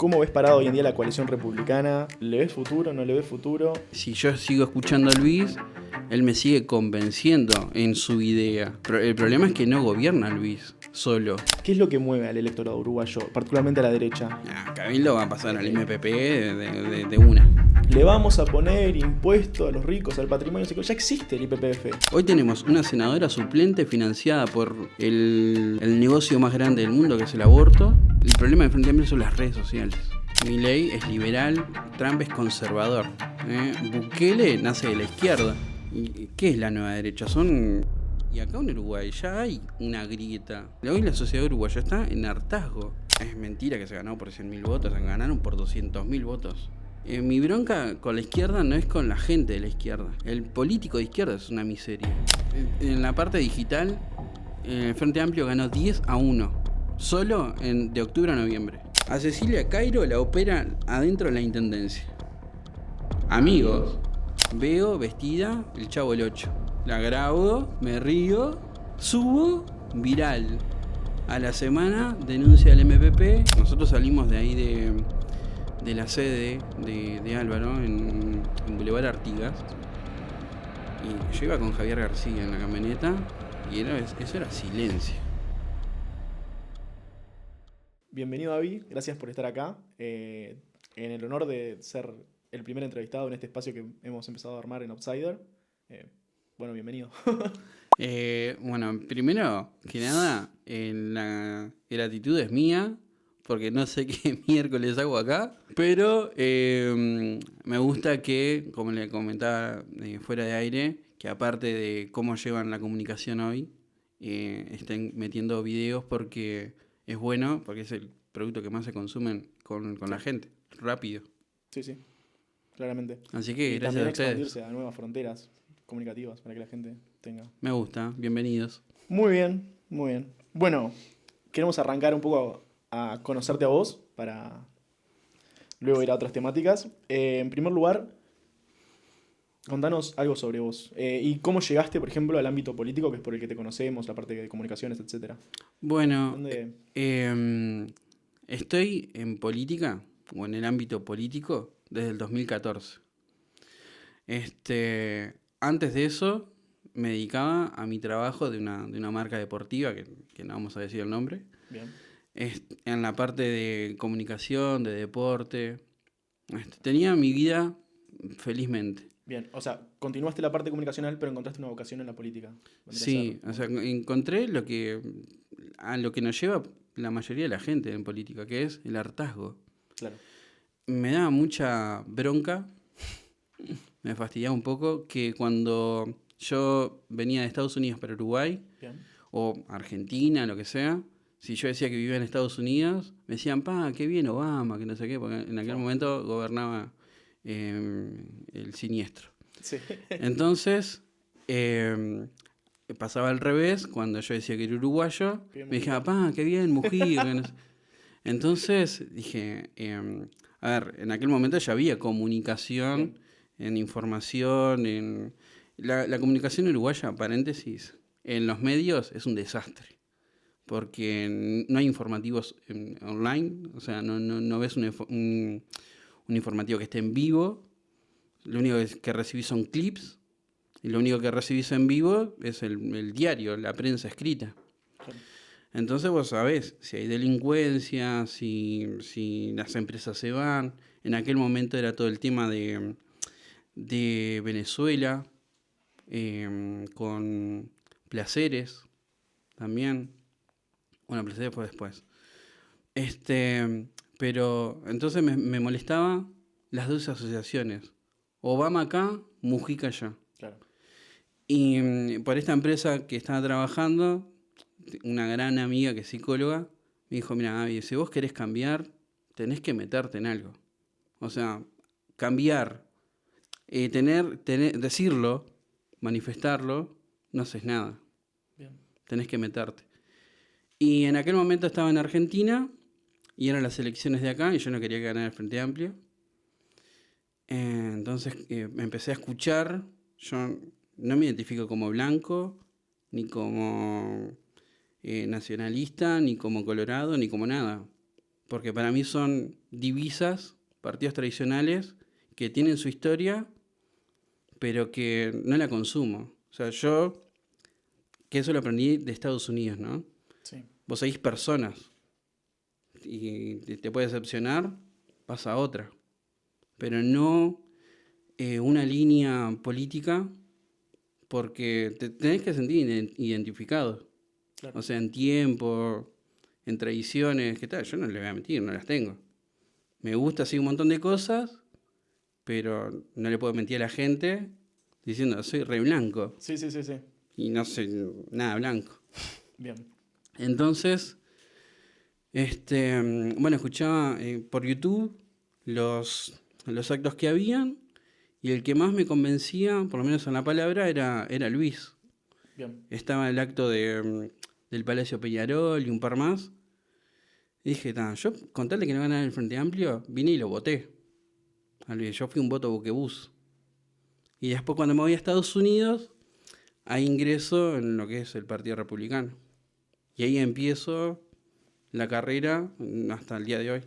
¿Cómo ves parado hoy en día la coalición republicana? ¿Le ves futuro? ¿No le ves futuro? Si yo sigo escuchando a Luis, él me sigue convenciendo en su idea. Pero el problema es que no gobierna Luis solo. ¿Qué es lo que mueve al electorado uruguayo, particularmente a la derecha? Cabildo va a pasar al MPP de una. Le vamos a poner impuesto a los ricos, al patrimonio, ya existe el IPPF. Hoy tenemos una senadora suplente financiada por el negocio más grande del mundo, que es el aborto. El problema de Frente Amplio son las redes sociales. Milei es liberal, Trump es conservador. Bukele nace de la izquierda. ¿Y qué es la nueva derecha? Y acá en Uruguay ya hay una grieta. Hoy la sociedad uruguaya está en hartazgo. Es mentira que se ganó por 100.000 votos, se ganaron por 200.000 votos. Mi bronca con la izquierda no es con la gente de la izquierda. El político de izquierda es una miseria. En la parte digital, el Frente Amplio ganó 10-1. Solo de octubre a noviembre. A Cecilia Cairo la operan adentro de la intendencia. Amigos, veo vestida el Chavo el 8. La grabo, me río, subo, viral. A la semana denuncia al MPP. Nosotros salimos de ahí de la sede de Álvaro en Boulevard Artigas. Y yo iba con Javier García en la camioneta y eso era silencio. Bienvenido, David. Gracias por estar acá. En el honor de ser el primer entrevistado en este espacio que hemos empezado a armar en Outsider. Bueno, bienvenido. Bueno, primero que nada, la gratitud es mía, porque no sé qué miércoles hago acá, pero me gusta que, como le comentaba fuera de aire, que aparte de cómo llevan la comunicación hoy, estén metiendo videos porque es bueno, porque es el producto que más se consume con la gente, rápido. Sí, claramente. Así que y gracias también a ustedes. expandirse a nuevas fronteras comunicativas para que la gente tenga. Me gusta, bienvenidos. Muy bien. Bueno, queremos arrancar un poco a conocerte a vos para luego ir a otras temáticas. En primer lugar, contanos algo sobre vos y cómo llegaste, por ejemplo, al ámbito político, que es por el que te conocemos, la parte de comunicaciones, etc. Bueno, estoy en política o en el ámbito político desde el 2014. Antes de eso me dedicaba a mi trabajo de una marca deportiva, que no vamos a decir el nombre. Bien. En la parte de comunicación, de deporte. Tenía mi vida felizmente. Bien, o sea, continuaste la parte comunicacional, pero encontraste una vocación en la política. Sí, o sea, encontré a lo que nos lleva la mayoría de la gente en política, que es el hartazgo. Claro. Me daba mucha bronca, me fastidiaba un poco, que cuando yo venía de Estados Unidos para Uruguay, Bien. o Argentina, lo que sea, si yo decía que vivía en Estados Unidos, me decían, qué bien Obama, que no sé qué, porque en aquel momento gobernaba el siniestro. Sí. Entonces, pasaba al revés, cuando yo decía que era uruguayo, me dijeron, qué bien, Mujica. No sé. Entonces dije, a ver, en aquel momento ya había comunicación, en información, la comunicación uruguaya, paréntesis, en los medios es un desastre. Porque no hay informativos online, o sea, no ves un informativo que esté en vivo. Lo único que recibís son clips, y lo único que recibís en vivo es el diario, la prensa escrita. Entonces vos sabés si hay delincuencia, si las empresas se van. En aquel momento era todo el tema de Venezuela, con Placeres también. Bueno, Placeres fue después. Pero entonces me molestaba las dos asociaciones. Obama acá, Mujica allá. Claro. Y por esta empresa que estaba trabajando, una gran amiga que es psicóloga, me dijo, mira, Gaby, si vos querés cambiar, tenés que meterte en algo. O sea, cambiar, decirlo, manifestarlo, no haces nada. Bien. Tenés que meterte. Y en aquel momento estaba en Argentina, y eran las elecciones de acá, y yo no quería ganar el Frente Amplio. Entonces me empecé a escuchar. Yo no me identifico como blanco, ni como nacionalista, ni como colorado, ni como nada. Porque para mí son divisas, partidos tradicionales, que tienen su historia, pero que no la consumo. O sea, que eso lo aprendí de Estados Unidos, ¿no? Sí, Vos seguís personas y te puede decepcionar, pasa a otra. Pero no una línea política, porque te tenés que sentir identificado. claro. O sea, en tiempo, en tradiciones, ¿qué tal? Yo no le voy a mentir, no las tengo. Me gusta así un montón de cosas, pero no le puedo mentir a la gente diciendo, soy re blanco. Sí, sí, sí, sí. Y no soy nada blanco. Bien. Entonces, bueno, escuchaba por YouTube los actos que habían, y el que más me convencía, por lo menos en la palabra, era Luis. Bien. Estaba el acto del Palacio Peñarol y un par más. Y dije, yo con tal de que no ganara el Frente Amplio, vine y lo voté. Yo fui un voto buquebús. Y después cuando me voy a Estados Unidos, ahí ingreso en lo que es el Partido Republicano. Y ahí empiezo la carrera hasta el día de hoy.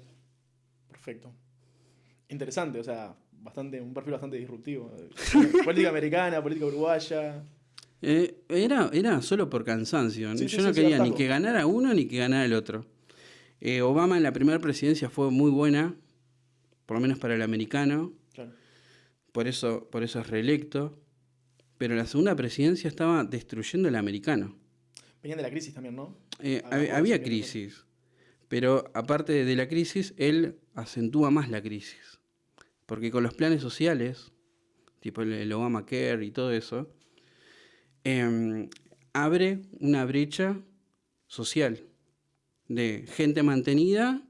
Perfecto. Interesante, o sea, un perfil bastante disruptivo. Política americana, política uruguaya. Era solo por cansancio. Sí, sí, Yo no sí, sí, quería ni hartazgo. que ganara uno ni que ganara el otro. Obama en la primera presidencia fue muy buena, por lo menos para el americano. Claro. Por eso es reelecto. Pero la segunda presidencia estaba destruyendo el americano. Venían de la crisis también, ¿no? Había crisis. Pero aparte de la crisis, él acentúa más la crisis. Porque con los planes sociales, tipo el Obamacare y todo eso, abre una brecha social de gente mantenida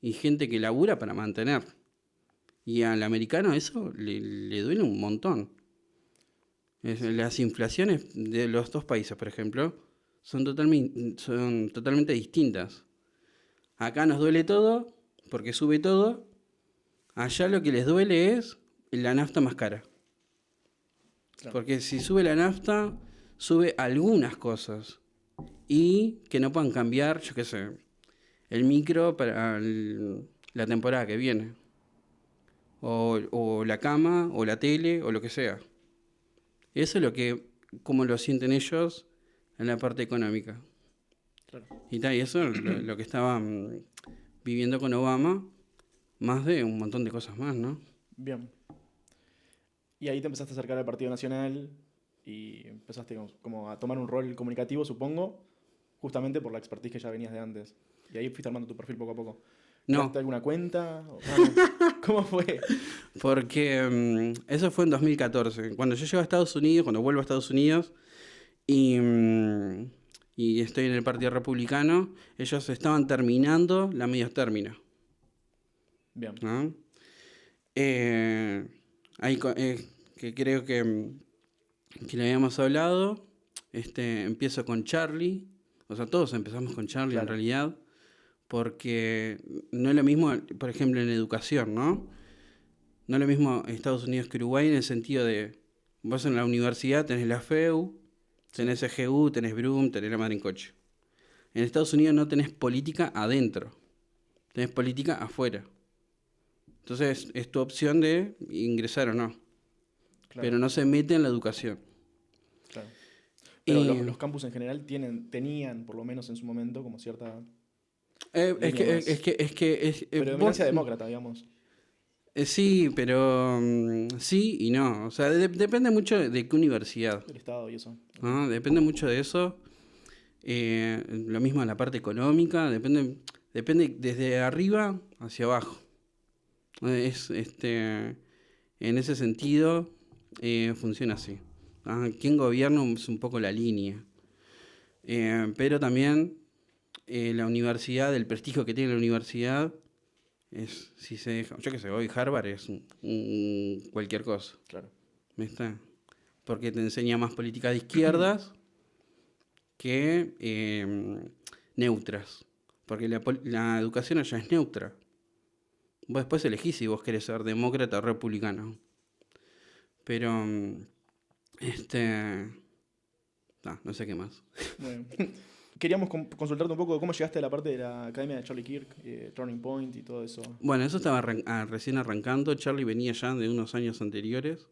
y gente que labura para mantener. Y al americano eso le duele un montón. Las inflaciones de los dos países, por ejemplo, son totalmente distintas. Acá nos duele todo porque sube todo. Allá lo que les duele es la nafta más cara. Claro. Porque si sube la nafta, sube algunas cosas. Y que no puedan cambiar, yo qué sé, el micro para la temporada que viene. O la cama, o la tele, o lo que sea. Eso es como lo sienten ellos en la parte económica. Claro. Y eso es lo que estaban viviendo con Obama, más de un montón de cosas más, ¿no? Bien. Y ahí te empezaste a acercar al Partido Nacional y empezaste como a tomar un rol comunicativo, supongo, justamente por la expertise que ya venías de antes. Y ahí fuiste armando tu perfil poco a poco. No. ¿Creaste alguna cuenta? No. ¿Cómo fue? Porque eso fue en 2014. Cuando yo llego a Estados Unidos, cuando vuelvo a Estados Unidos y estoy en el Partido Republicano, ellos estaban terminando la medios término. Bien. ¿No? Que creo que le habíamos hablado. Empiezo con Charlie. O sea, todos empezamos con Charlie Claro. en realidad. Porque no es lo mismo, por ejemplo, en educación, ¿no? No es lo mismo Estados Unidos que Uruguay en el sentido de, vos en la universidad tenés la FEU, tenés EGU, tenés BRUM, tenés la Madrincoche. En Estados Unidos no tenés política adentro, tenés política afuera. Entonces es tu opción de ingresar o no. Claro. Pero no se mete en la educación. Claro. Pero Y- los campus en general tenían, por lo menos en su momento, como cierta Es que, líneas. es que Predominancia demócrata, digamos. Sí, pero sí y no. O sea, depende mucho de qué universidad. Del Estado y eso. ¿No? Depende mucho de eso. Lo mismo en la parte económica. Depende desde arriba hacia abajo. En ese sentido, funciona así. Quien gobierna es un poco la línea. Pero también la universidad, el prestigio que tiene la universidad, si se deja, yo qué sé, hoy Harvard es cualquier cosa. Claro. ¿Viste? Porque te enseña más políticas de izquierdas que neutras. Porque la educación allá es neutra. Vos después elegís si vos querés ser demócrata o republicano. Pero, no sé qué más. Bueno. queríamos consultarte un poco cómo llegaste a la parte de la academia de Charlie Kirk, Turning Point y todo eso. Bueno, eso estaba recién arrancando. Charlie venía ya de unos años anteriores.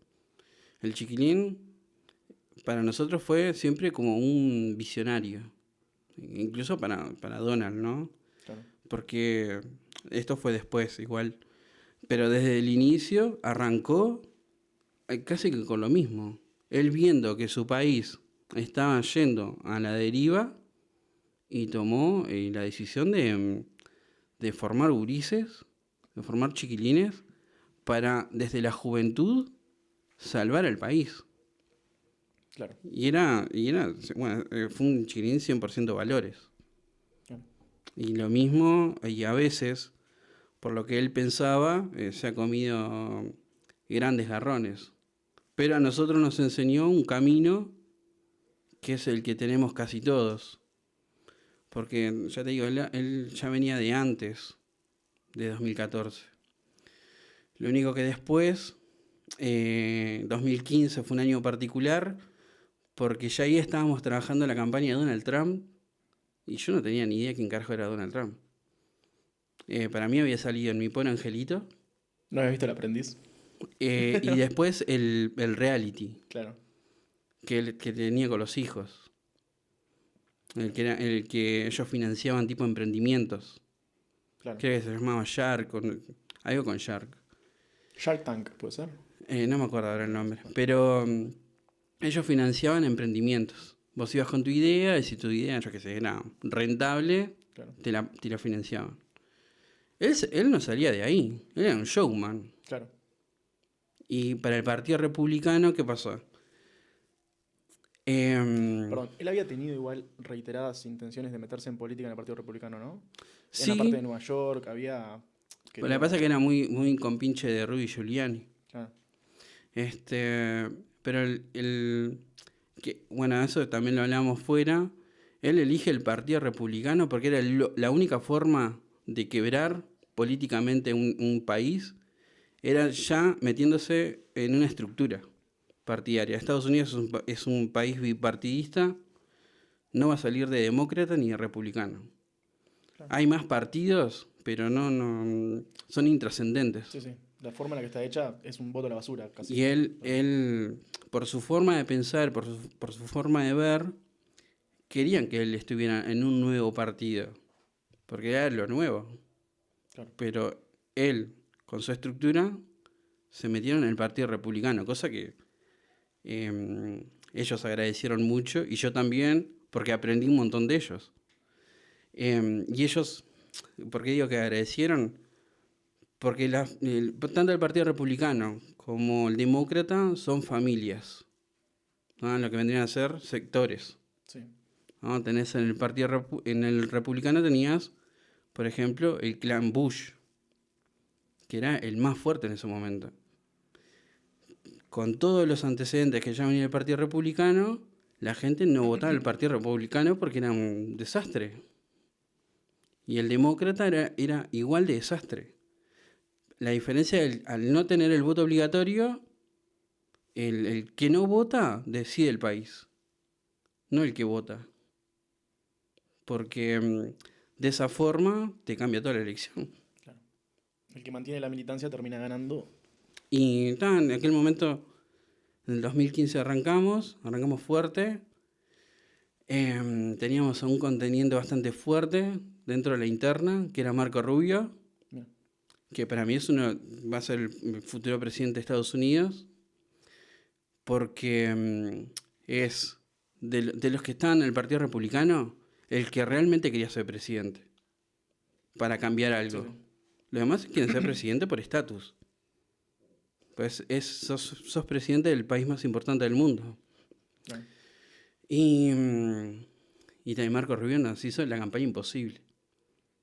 El chiquilín para nosotros fue siempre como un visionario. Incluso para Donald, ¿no? Claro. Porque esto fue después igual. Pero desde el inicio arrancó casi que con lo mismo. Él viendo que su país estaba yendo a la deriva y tomó la decisión de formar gurises, de formar chiquilines, para desde la juventud salvar al país. Claro. Bueno, fue un chiquilín 100% valores. Claro. Y lo mismo, y a veces, por lo que él pensaba, se ha comido grandes garrones. Pero a nosotros nos enseñó un camino que es el que tenemos casi todos. Porque, ya te digo, él ya venía de antes, de 2014. Lo único que después, 2015 fue un año particular, porque ya ahí estábamos trabajando en la campaña de Donald Trump, y yo no tenía ni idea quién carajo era Donald Trump. Para mí había salido en Mi Pobre Angelito. ¿No habías visto El Aprendiz? Y después el reality. Claro. Que tenía con los hijos. El que ellos financiaban tipo emprendimientos. Claro. Creo que se llamaba Shark, algo con Shark. Shark Tank, ¿puede ser? No me acuerdo ahora el nombre. Pero ellos financiaban emprendimientos. Vos ibas con tu idea y si tu idea, yo qué sé, era rentable, Claro. te la financiaban. Él no salía de ahí. Él era un showman. Claro. Y para el Partido Republicano, ¿qué pasó? Perdón, él había tenido igual reiteradas intenciones de meterse en política en el Partido Republicano, ¿no? Sí. En la parte de Nueva York había... Lo que pasa es que era muy compinche de Rudy Giuliani. Claro. Pero bueno, eso también lo hablamos fuera. Él elige el Partido Republicano porque era la única forma de quebrar políticamente un país, era ya metiéndose en una estructura partidaria. Estados Unidos es un país bipartidista, no va a salir de demócrata ni de republicano. Claro. Hay más partidos, pero no son intrascendentes. Sí. La forma en la que está hecha es un voto a la basura, casi. Y él por su forma de pensar, por su forma de ver, querían que él estuviera en un nuevo partido, porque era lo nuevo. Claro. Pero él, con su estructura, se metieron en el Partido Republicano, cosa que ellos agradecieron mucho, y yo también, porque aprendí un montón de ellos. Y ellos, ¿por qué digo que agradecieron? Porque tanto el Partido Republicano como el Demócrata son familias, ¿no? Lo que vendrían a ser sectores. Sí. ¿No? Tenés en el Republicano tenías, por ejemplo, el clan Bush, que era el más fuerte en ese momento. Con todos los antecedentes que ya venía el Partido Republicano, la gente no votaba al Partido Republicano porque era un desastre. Y el Demócrata era igual de desastre. La diferencia al no tener el voto obligatorio, el que no vota decide el país, no el que vota. Porque de esa forma te cambia toda la elección. Claro. El que mantiene la militancia termina ganando. Y en aquel momento, en el 2015 arrancamos fuerte. Teníamos a un contendiente bastante fuerte dentro de la interna, que era Marco Rubio, que para mí va a ser el futuro presidente de Estados Unidos, porque es de los que estaban en el Partido Republicano, el que realmente quería ser presidente, para cambiar algo. Sí. Los demás quieren ser presidente por estatus. Pues sos presidente del país más importante del mundo. Sí. Y también Marco Rubio nos hizo la campaña imposible.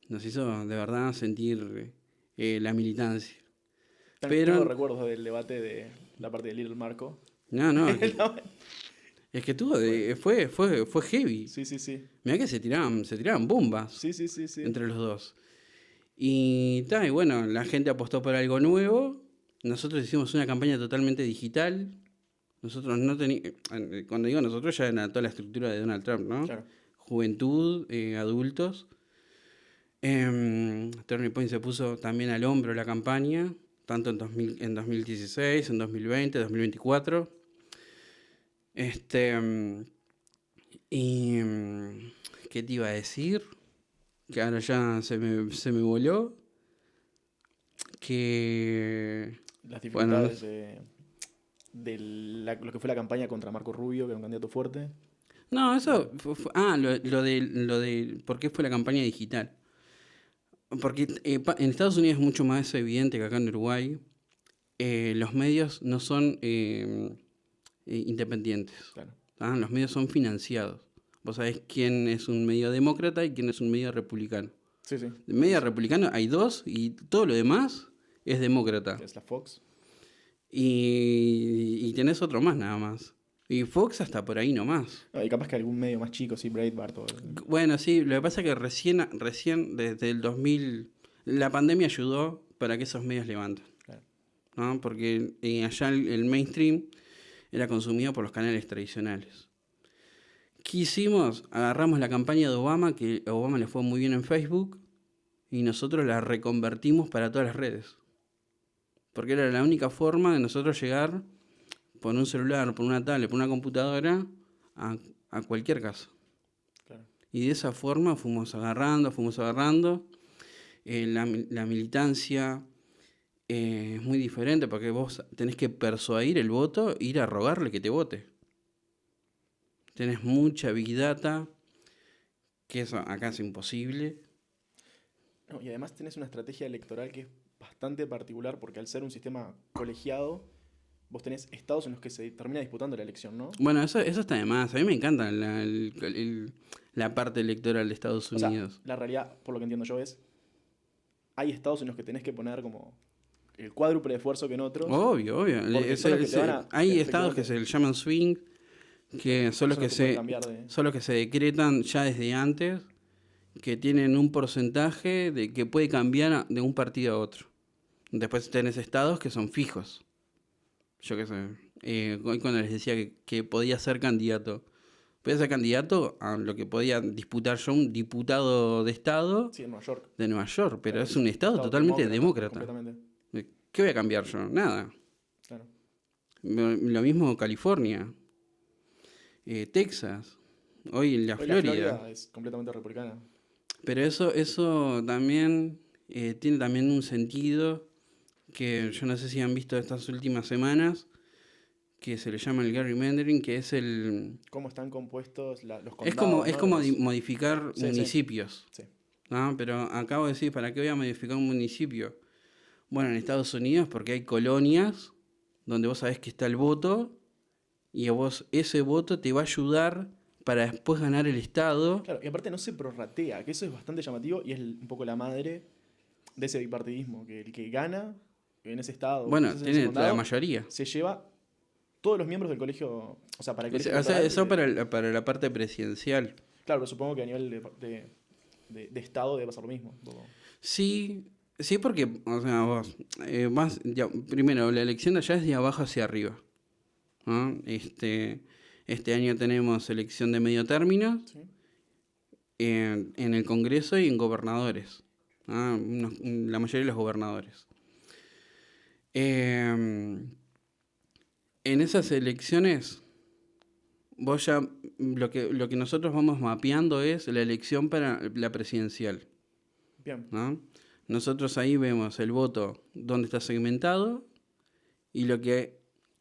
Nos hizo de verdad sentir la militancia. Pero tengo recuerdos del debate de la parte de Little Marco. No. Es que fue heavy. Sí. Mirá que se tiraban bombas. Sí. Entre los dos. Y bueno, la gente apostó por algo nuevo. Nosotros hicimos una campaña totalmente digital. Nosotros no teníamos... Cuando digo nosotros, ya era toda la estructura de Donald Trump, ¿no? Claro. juventud, adultos. Turning Point se puso también al hombro la campaña, tanto en 2016, en 2020, 2024. Y ¿qué te iba a decir? Que ahora ya se me voló. Que Las bueno, dificultades de lo que fue la campaña contra Marco Rubio, que era un candidato fuerte. no, eso lo de por qué fue la campaña digital. Porque en Estados Unidos es mucho más evidente que acá en Uruguay. Los medios no son independientes. Claro. ¿Ah? Los medios son financiados. Vos sabés quién es un medio demócrata y quién es un medio republicano. Sí, sí. De medio republicano hay dos y todo lo demás es demócrata. Es la Fox. Y tenés otro más nada más. Y Fox hasta por ahí nomás. No, y capaz que algún medio más chico, sí, Breitbart. Bueno, sí, lo que pasa es que recién desde el 2000, la pandemia ayudó para que esos medios levanten. Claro. ¿No? Porque allá el mainstream era consumido por los canales tradicionales. ¿Qué hicimos? Agarramos la campaña de Obama, que a Obama le fue muy bien en Facebook, y nosotros la reconvertimos para todas las redes. Porque era la única forma de nosotros llegar por un celular, por una tablet, por una computadora, a cualquier casa. Claro. Y de esa forma fuimos agarrando. La militancia es muy diferente porque vos tenés que persuadir el voto, ir a rogarle que te vote. Tenés mucha big data, que eso acá es imposible. No, y además tenés una estrategia electoral que es bastante particular porque al ser un sistema colegiado, vos tenés estados en los que se termina disputando la elección, ¿no? Bueno, eso está de más. A mí me encanta la parte electoral de Estados O sea, Unidos. la realidad, por lo que entiendo yo, es hay estados en los que tenés que poner como el cuádruple de esfuerzo que en otros. Obvio. Porque son los que te van a- Hay estados que efectivamente, se llaman swing, que son los son que los que pueden cambiar de... son los que se decretan ya desde antes, que tienen un porcentaje de que puede cambiar de un partido a otro. Después tenés estados que son fijos. Yo qué sé. Hoy cuando les decía que podía ser candidato. Podía ser candidato a lo que podía disputar yo, un diputado de estado Sí, en Nueva York. de Nueva York, pero Claro, es un estado totalmente demócrata. Completamente. ¿Qué voy a cambiar yo? Nada. Claro. Lo mismo California, Texas, hoy la Hoy Florida. la Florida es completamente republicana. Pero eso también tiene también un sentido que yo no sé si han visto estas últimas semanas, que se le llama el gerrymandering, que es ¿Cómo están compuestos los es condados? como ¿no? modificar Sí, sí. municipios. Sí. ¿No? Pero acabo de decir, ¿para qué voy a modificar un municipio? Bueno, en Estados Unidos porque hay colonias donde vos sabés que está el voto y a vos ese voto te va a ayudar para después ganar el estado. Claro, y aparte no se prorratea, que eso es bastante llamativo y es un poco la madre de ese bipartidismo, que el que gana en ese estado, Bueno, en ese tiene condado, la mayoría. se lleva todos los miembros del colegio, o sea, para el O colegio sea, electoral, eso para la parte presidencial. Claro, pero supongo que a nivel de estado debe pasar lo mismo. Un poco. Sí, porque, o sea, vos primero, la elección de allá es de abajo hacia arriba. ¿No? Este año tenemos elección de medio término ¿Sí? en el Congreso y en gobernadores. La mayoría de los gobernadores. En esas elecciones, vos ya lo que nosotros vamos mapeando es la elección para la presidencial. Bien. ¿No? Nosotros ahí vemos el voto donde está segmentado y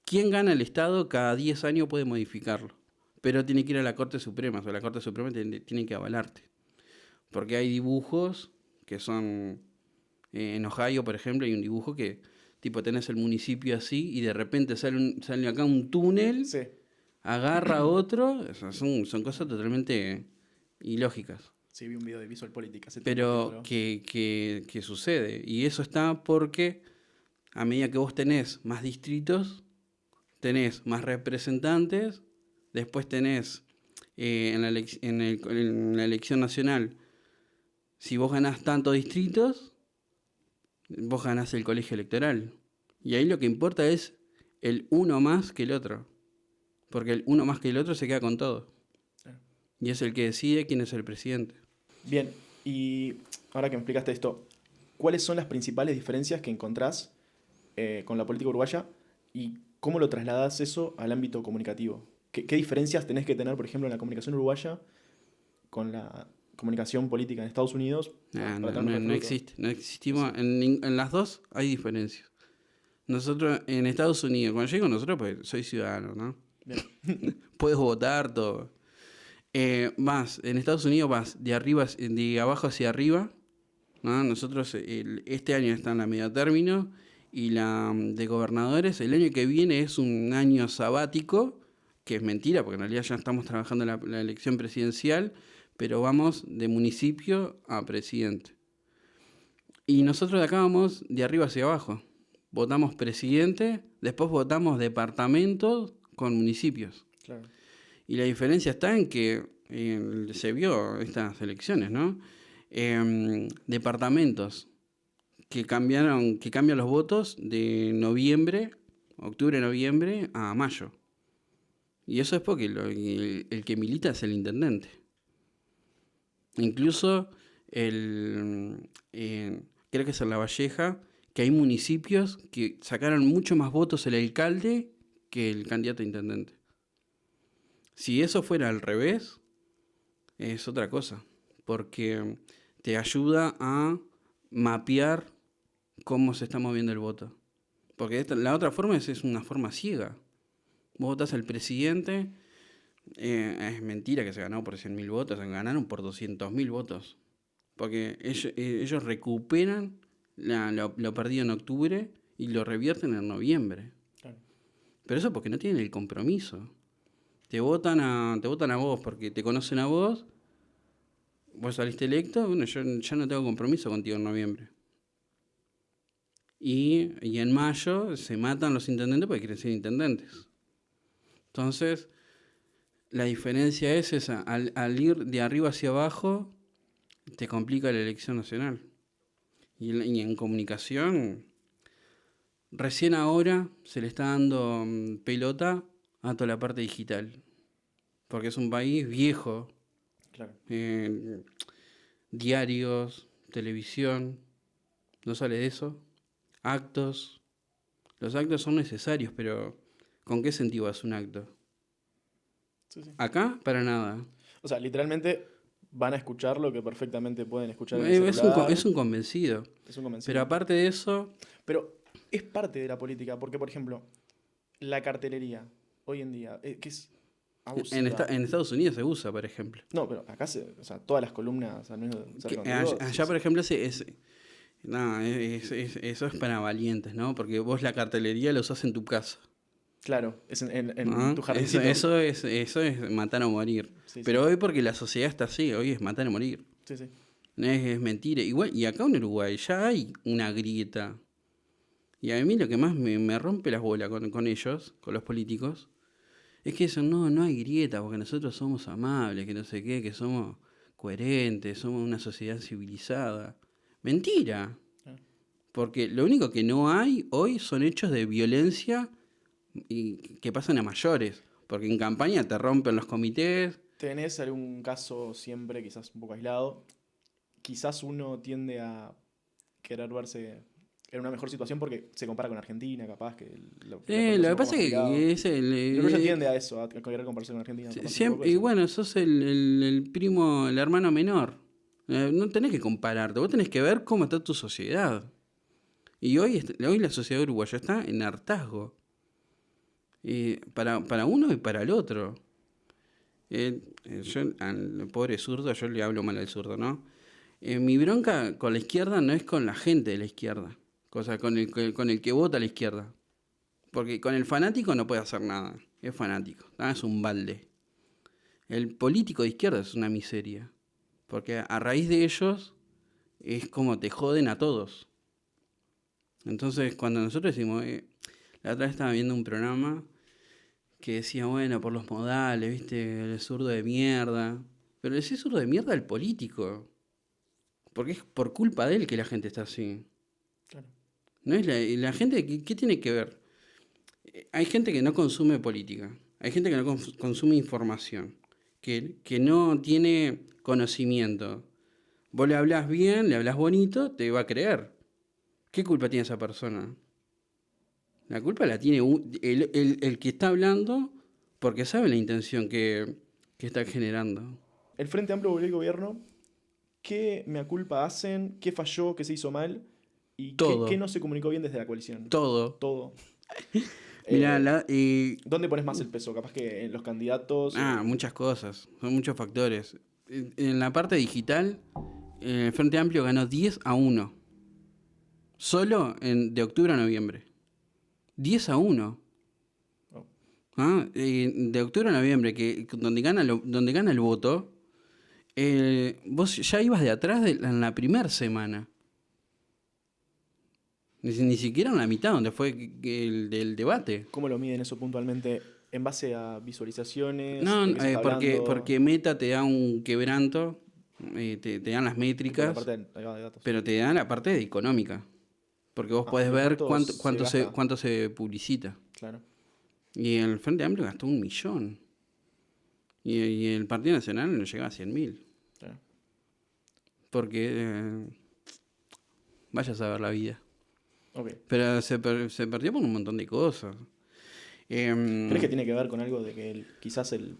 quién gana el Estado cada 10 años puede modificarlo. Pero tiene que ir a la Corte Suprema, o sea, la Corte Suprema tiene que avalarte. Porque hay dibujos que son, en Ohio, por ejemplo, hay un dibujo que, tipo, tenés el municipio así y de repente sale acá un túnel, Sí. agarra a otro, o sea, son cosas totalmente ilógicas. Sí, vi un video de Visual Politics hace Pero tiempo, que sucede. Y eso está porque a medida que vos tenés más distritos, tenés más representantes, después tenés en la elección nacional, si vos ganás tantos distritos, vos ganás el colegio electoral. Y ahí lo que importa es el uno más que el otro. Porque el uno más que el otro se queda con todo. Claro. Y es el que decide quién es el presidente. Bien, y ahora que me explicaste esto, ¿cuáles son las principales diferencias que encontrás con la política uruguaya y cómo lo trasladás eso al ámbito comunicativo? ¿Qué diferencias tenés que tener, por ejemplo, en la comunicación uruguaya con la comunicación política en Estados Unidos para tener mejor No fruto? existe. No existimos. Sí. En las dos hay diferencias. Nosotros, en Estados Unidos, cuando llego nosotros, pues soy ciudadano, ¿no? Bien. Puedes votar, todo. En Estados Unidos vas de abajo hacia arriba, ¿no? Nosotros este año está en la media término y la de gobernadores, el año que viene es un año sabático, que es mentira, porque en realidad ya estamos trabajando en la elección presidencial, pero vamos de municipio a presidente. Y nosotros de acá vamos de arriba hacia abajo. Votamos presidente, después votamos departamentos con municipios. Claro. Y la diferencia está en que se vio estas elecciones, ¿no? Departamentos que cambian los votos de octubre-noviembre a mayo. Y eso es porque el que milita es el intendente. Incluso creo que es en La Valleja, que hay municipios que sacaron mucho más votos el alcalde que el candidato a intendente. Si eso fuera al revés, es otra cosa, porque te ayuda a mapear cómo se está moviendo el voto. Porque la otra forma es una forma ciega. Vos votás al presidente, es mentira que se ganó por 100.000 votos, se ganaron por 200.000 votos. Porque ellos recuperan lo perdido en octubre y lo revierten en noviembre. Claro. Pero eso porque no tienen el compromiso. Te votan a vos porque te conocen a vos. Vos saliste electo, bueno, yo ya no tengo compromiso contigo en noviembre. Y en mayo se matan los intendentes porque quieren ser intendentes. Entonces, la diferencia es esa. Al ir de arriba hacia abajo, te complica la elección nacional. Y en comunicación, recién ahora se le está dando pelota a toda la parte digital. Porque es un país viejo. Claro. Diarios, televisión, no sale de eso. Actos. Los actos son necesarios, pero ¿con qué sentido es un acto? Sí, sí. Acá, para nada. O sea, literalmente van a escuchar lo que perfectamente pueden escuchar en el Es celular. es un convencido. Es un convencido. Pero aparte de eso, Pero es parte de la política, porque, por ejemplo, la cartelería, hoy en día, que es abusiva. en Estados Unidos se usa, por ejemplo. No, pero acá o sea, todas las columnas al menos cerca donde vivo, Allá, por ejemplo, no, eso es para valientes, ¿no? Porque vos la cartelería la usás en tu casa. claro, es en ¿No? tu jardincito. Eso es matar o morir. Sí, Pero sí. hoy porque la sociedad está así, hoy es matar o morir. Sí, sí. Es mentira. Igual, y acá en Uruguay ya hay una grieta. Y a mí lo que más me rompe las bolas con ellos, con los políticos, es que eso no hay grieta, porque nosotros somos amables, que no sé qué, que somos coherentes, somos una sociedad civilizada. Mentira. Ah. Porque lo único que no hay hoy son hechos de violencia y que pasan a mayores. Porque en campaña te rompen los comités. ¿Tenés algún caso siempre, quizás un poco aislado? Quizás uno tiende a querer verse en una mejor situación porque se compara con Argentina, capaz que Lo que pasa es que es el uruguayo tiende a eso, a querer compararse con Argentina. capaz un poco siempre, y eso. bueno, sos el primo, el hermano menor. No tenés que compararte, vos tenés que ver cómo está tu sociedad. Y hoy la sociedad uruguaya está en hartazgo. Para uno y para el otro. Yo al pobre zurdo, yo le hablo mal al zurdo, ¿no? Mi bronca con la izquierda no es con la gente de la izquierda. O sea, con el que vota a la izquierda. Porque con el fanático no puede hacer nada. Es fanático. Es un balde. El político de izquierda es una miseria. Porque a raíz de ellos es como te joden a todos. Entonces, cuando nosotros decimos... la otra vez estaba viendo un programa que decía, bueno, por los modales, ¿viste? El zurdo de mierda. Pero ese zurdo de mierda al político. Porque es por culpa de él que la gente está así. Claro. No es la gente, ¿qué tiene que ver? Hay gente que no consume política. Hay gente que no consume información. que no tiene conocimiento. Vos le hablás bien, le hablás bonito, te va a creer. ¿Qué culpa tiene esa persona? La culpa la tiene el que está hablando porque sabe la intención que está generando. El Frente Amplio volvió al gobierno. ¿Qué mea culpa hacen? ¿Qué falló? ¿Qué se hizo mal? ¿Y qué Todo, no se comunicó bien desde la coalición? todo. Todo. Mira, Eh, ¿Dónde pones más el peso? Capaz que en los candidatos. muchas cosas, son muchos factores. En la parte digital, el Frente Amplio ganó 10-1. Solo de octubre a noviembre. 10-1. Oh, De octubre a noviembre, donde gana el voto, vos ya ibas de atrás en la primera semana. Ni siquiera en la mitad, donde fue el del debate. ¿cómo lo miden eso puntualmente? ¿En base a visualizaciones? No, ¿De qué se está hablando? porque Meta te da un quebranto, te dan las Por la métricas, parte de datos. pero te dan la parte económica. Porque vos podés ¿de ver cuánto se gasta? cuánto se publicita. Claro. Y el Frente Amplio gastó 1 millón. Y el Partido Nacional no llegaba a 100.000. Claro. Porque vaya a saber la vida. Ok. Pero se perdió por un montón de cosas. ¿Crees que tiene que ver con algo de que quizás el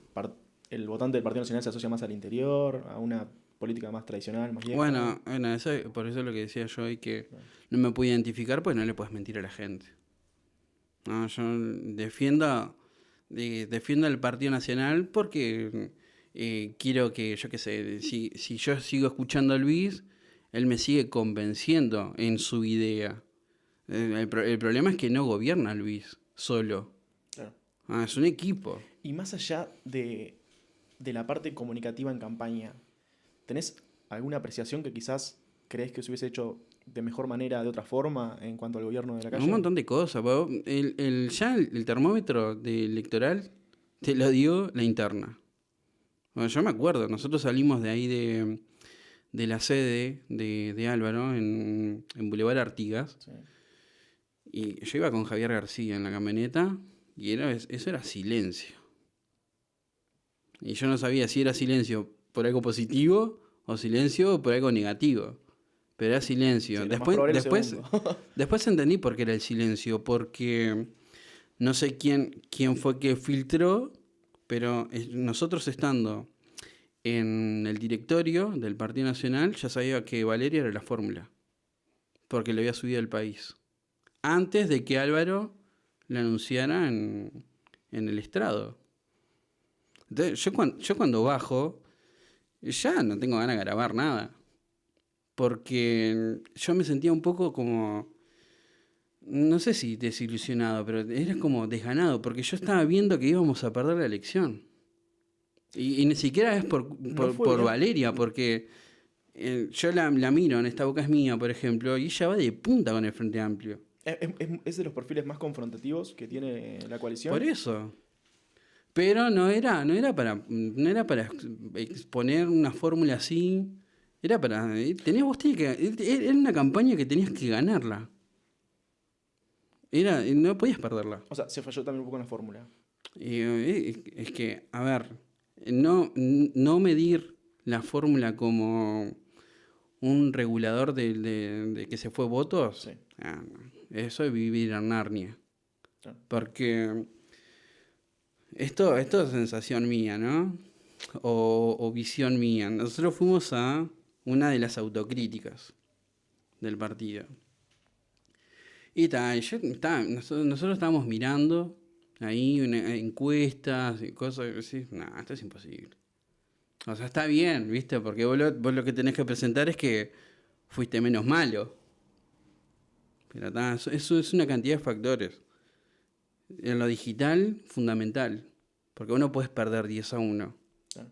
votante del Partido Nacional se asocia más al interior, a una política más tradicional, más vieja? Bueno, por eso es lo que decía yo hoy, que no me puedo identificar, pues no le puedes mentir a la gente. No, yo defiendo al Partido Nacional porque quiero que, yo qué sé, si yo sigo escuchando a Luis, él me sigue convenciendo en su idea. El problema es que no gobierna Luis solo. Claro. Es un equipo. Y más allá de la parte comunicativa en campaña, ¿tenés alguna apreciación que quizás crees que se hubiese hecho de mejor manera, de otra forma, en cuanto al gobierno de la calle? Un montón de cosas. Ya el termómetro electoral te lo dio la interna. Bueno, yo me acuerdo, nosotros salimos de ahí de la sede de Álvaro en Boulevard Artigas. Sí. Y yo iba con Javier García en la camioneta y eso era silencio. Y yo no sabía si era silencio por algo positivo o silencio por algo negativo. Pero era silencio. Sí, lo más probable es el Después, segundo. después entendí por qué era el silencio. Porque no sé quién fue que filtró, pero nosotros estando en el directorio del Partido Nacional ya sabía que Valeria era la fórmula. Porque le había subido el país. Antes de que Álvaro lo anunciara en el estrado. Entonces, yo cuando bajo, ya no tengo ganas de grabar nada. Porque yo me sentía un poco como, no sé si desilusionado, pero era como desganado, porque yo estaba viendo que íbamos a perder la elección. Y ni siquiera es No fue por bien. Valeria, porque yo la miro en Esta Boca es Mía, por ejemplo, y ella va de punta con el Frente Amplio. Es de los perfiles más confrontativos que tiene la coalición. Por eso. Pero no era para exponer una fórmula así. Era para. Vos tenías que. Era una campaña que tenías que ganarla. No podías perderla. O sea, se falló también un poco en la fórmula. Es que, a ver, no medir la fórmula como un regulador de que se fue votos. Sí. No. Eso es vivir en Narnia. Claro. Porque esto es sensación mía, ¿no? O visión mía. Nosotros fuimos a una de las autocríticas del partido. Y nosotros estábamos mirando ahí encuestas y cosas y decís, no, esto es imposible. O sea, está bien, ¿viste? Porque vos lo que tenés que presentar es que fuiste menos malo. Pero eso es una cantidad de factores. En lo digital, fundamental. Porque vos no podés perder 10-1. Claro.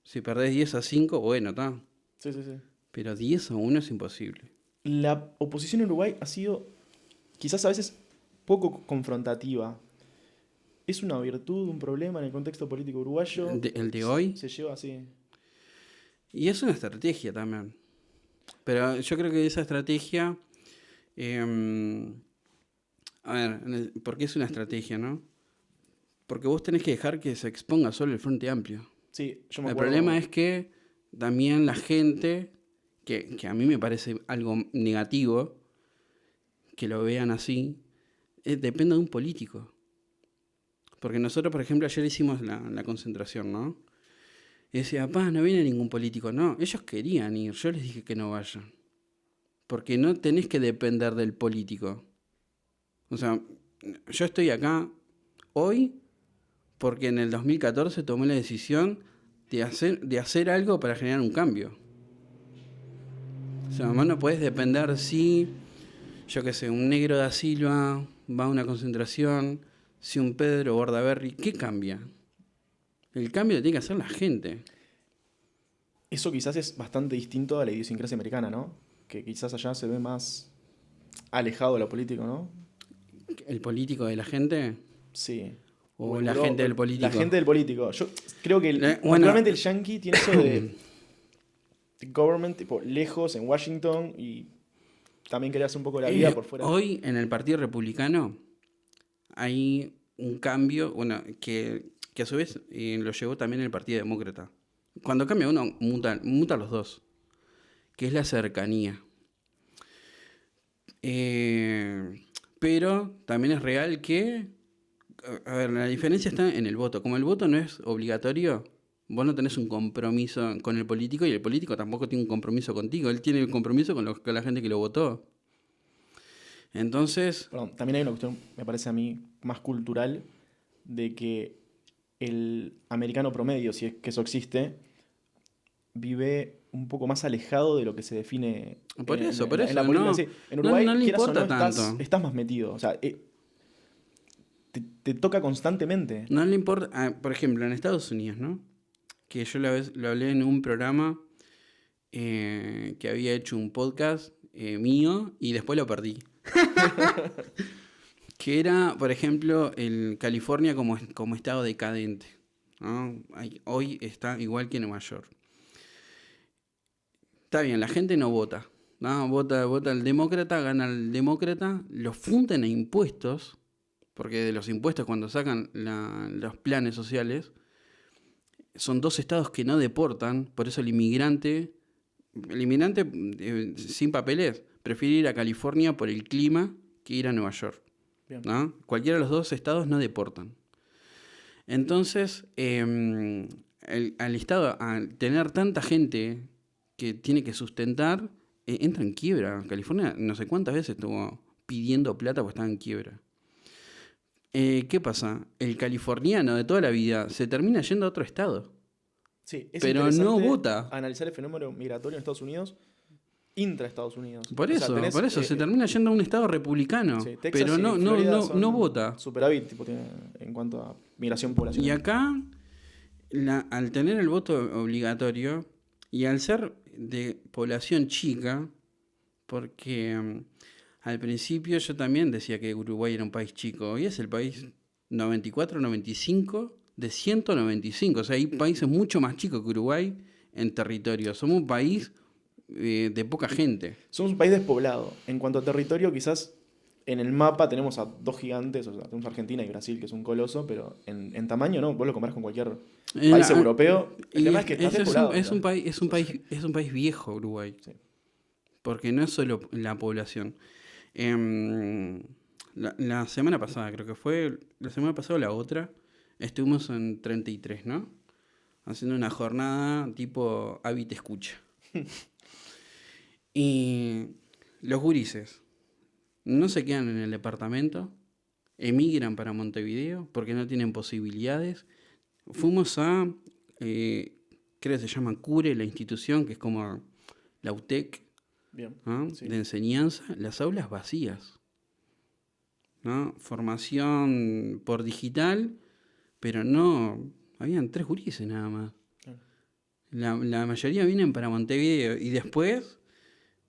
Si perdés 10-5, bueno, está. Sí, sí, sí. Pero 10-1 es imposible. La oposición en Uruguay ha sido quizás a veces poco confrontativa. ¿Es una virtud, un problema en el contexto político uruguayo? El de hoy. Se lleva así. Y es una estrategia también. Pero yo creo que esa estrategia... a ver, ¿por qué es una estrategia, no? Porque vos tenés que dejar que se exponga solo el Frente Amplio. Sí, yo me El acuerdo. problema es que también la gente, que a mí me parece algo negativo, que lo vean así, depende de un político. Porque nosotros, por ejemplo, ayer hicimos la concentración, ¿no? Y decía, no viene ningún político. No, ellos querían ir, yo les dije que no vayan. Porque no tenés que depender del político. O sea, yo estoy acá hoy porque en el 2014 tomé la decisión de hacer algo para generar un cambio. O sea, vos no podés depender si, yo qué sé, un negro da Silva va a una concentración, si un Pedro Bordaberry, ¿qué cambia? El cambio lo tiene que hacer la gente. Eso quizás es bastante distinto a la idiosincrasia americana, ¿no? Que quizás allá se ve más alejado de lo político, ¿no? ¿El político de la gente? Sí. ¿O en la gente del político? La gente del político. Yo creo que Bueno, naturalmente el yankee tiene eso de government, tipo, lejos, en Washington, y también quería hacer un poco la vida por fuera. Hoy en el Partido Republicano hay un cambio, bueno, que a su vez lo llevó también el Partido Demócrata. Cuando cambia uno, muta los dos, que es la cercanía. Pero también es real que, a ver, la diferencia está en el voto. Como el voto no es obligatorio, vos no tenés un compromiso con el político y el político tampoco tiene un compromiso contigo. Él tiene un compromiso con la gente que lo votó. Entonces, Perdón, también hay una cuestión, me parece a mí, más cultural, de que el americano promedio, si es que eso existe, vive un poco más alejado de lo que se define por eso, en la política. no, Sí, en Uruguay, no le quieras o importa no, tanto. estás más metido. O sea, te toca constantemente. No le importa, por ejemplo, en Estados Unidos, ¿no? Que yo lo hablé en un programa que había hecho un podcast mío y después lo perdí. Que era, por ejemplo, el California como estado decadente, ¿no? Hoy está igual que Nueva York. Está bien, la gente no vota, ¿no? Vota el demócrata, gana el demócrata, lo funden a impuestos, porque de los impuestos cuando sacan los planes sociales, son 2 estados que no deportan, por eso el inmigrante sin papeles prefiere ir a California por el clima que ir a Nueva York. Bien. ¿No? Cualquiera de los 2 estados no deportan. Entonces, al estado, al tener tanta gente que tiene que sustentar, entra en quiebra. California no sé cuántas veces estuvo pidiendo plata porque estaba en quiebra. ¿Qué pasa? El californiano de toda la vida se termina yendo a otro estado. Sí, es pero no interesante vota. analizar el fenómeno migratorio en Estados Unidos, intra-Estados Unidos. Por O sea, eso, se termina yendo a un estado republicano. Sí, Texas pero y no Florida son no vota. superávit tipo, en cuanto a migración poblacional. Y acá, al tener el voto obligatorio y al ser de población chica, porque al principio yo también decía que Uruguay era un país chico, hoy es el país 94-95 de 195, o sea, hay países mucho más chicos que Uruguay en territorio. Somos un país de poca gente. Somos un país despoblado. En cuanto a territorio, quizás en el mapa tenemos a 2 gigantes, o sea, tenemos Argentina y Brasil, que es un coloso, pero en tamaño no, vos lo comparás con cualquier país europeo. El tema es que estás despoblado. Es un país viejo, Uruguay. Sí. Porque no es solo la población. La semana pasada, creo que fue, la semana pasada o la otra, estuvimos en 33, ¿no? Haciendo una jornada tipo Habite Escucha. Y los gurises no se quedan en el departamento, emigran para Montevideo porque no tienen posibilidades. Fuimos a, creo que se llama CURE, la institución, que es como la UTEC, Bien. ¿no? Sí. De enseñanza, las aulas vacías, ¿no? Formación por digital, pero no, habían 3 gurises nada más. Claro. La mayoría vienen para Montevideo y después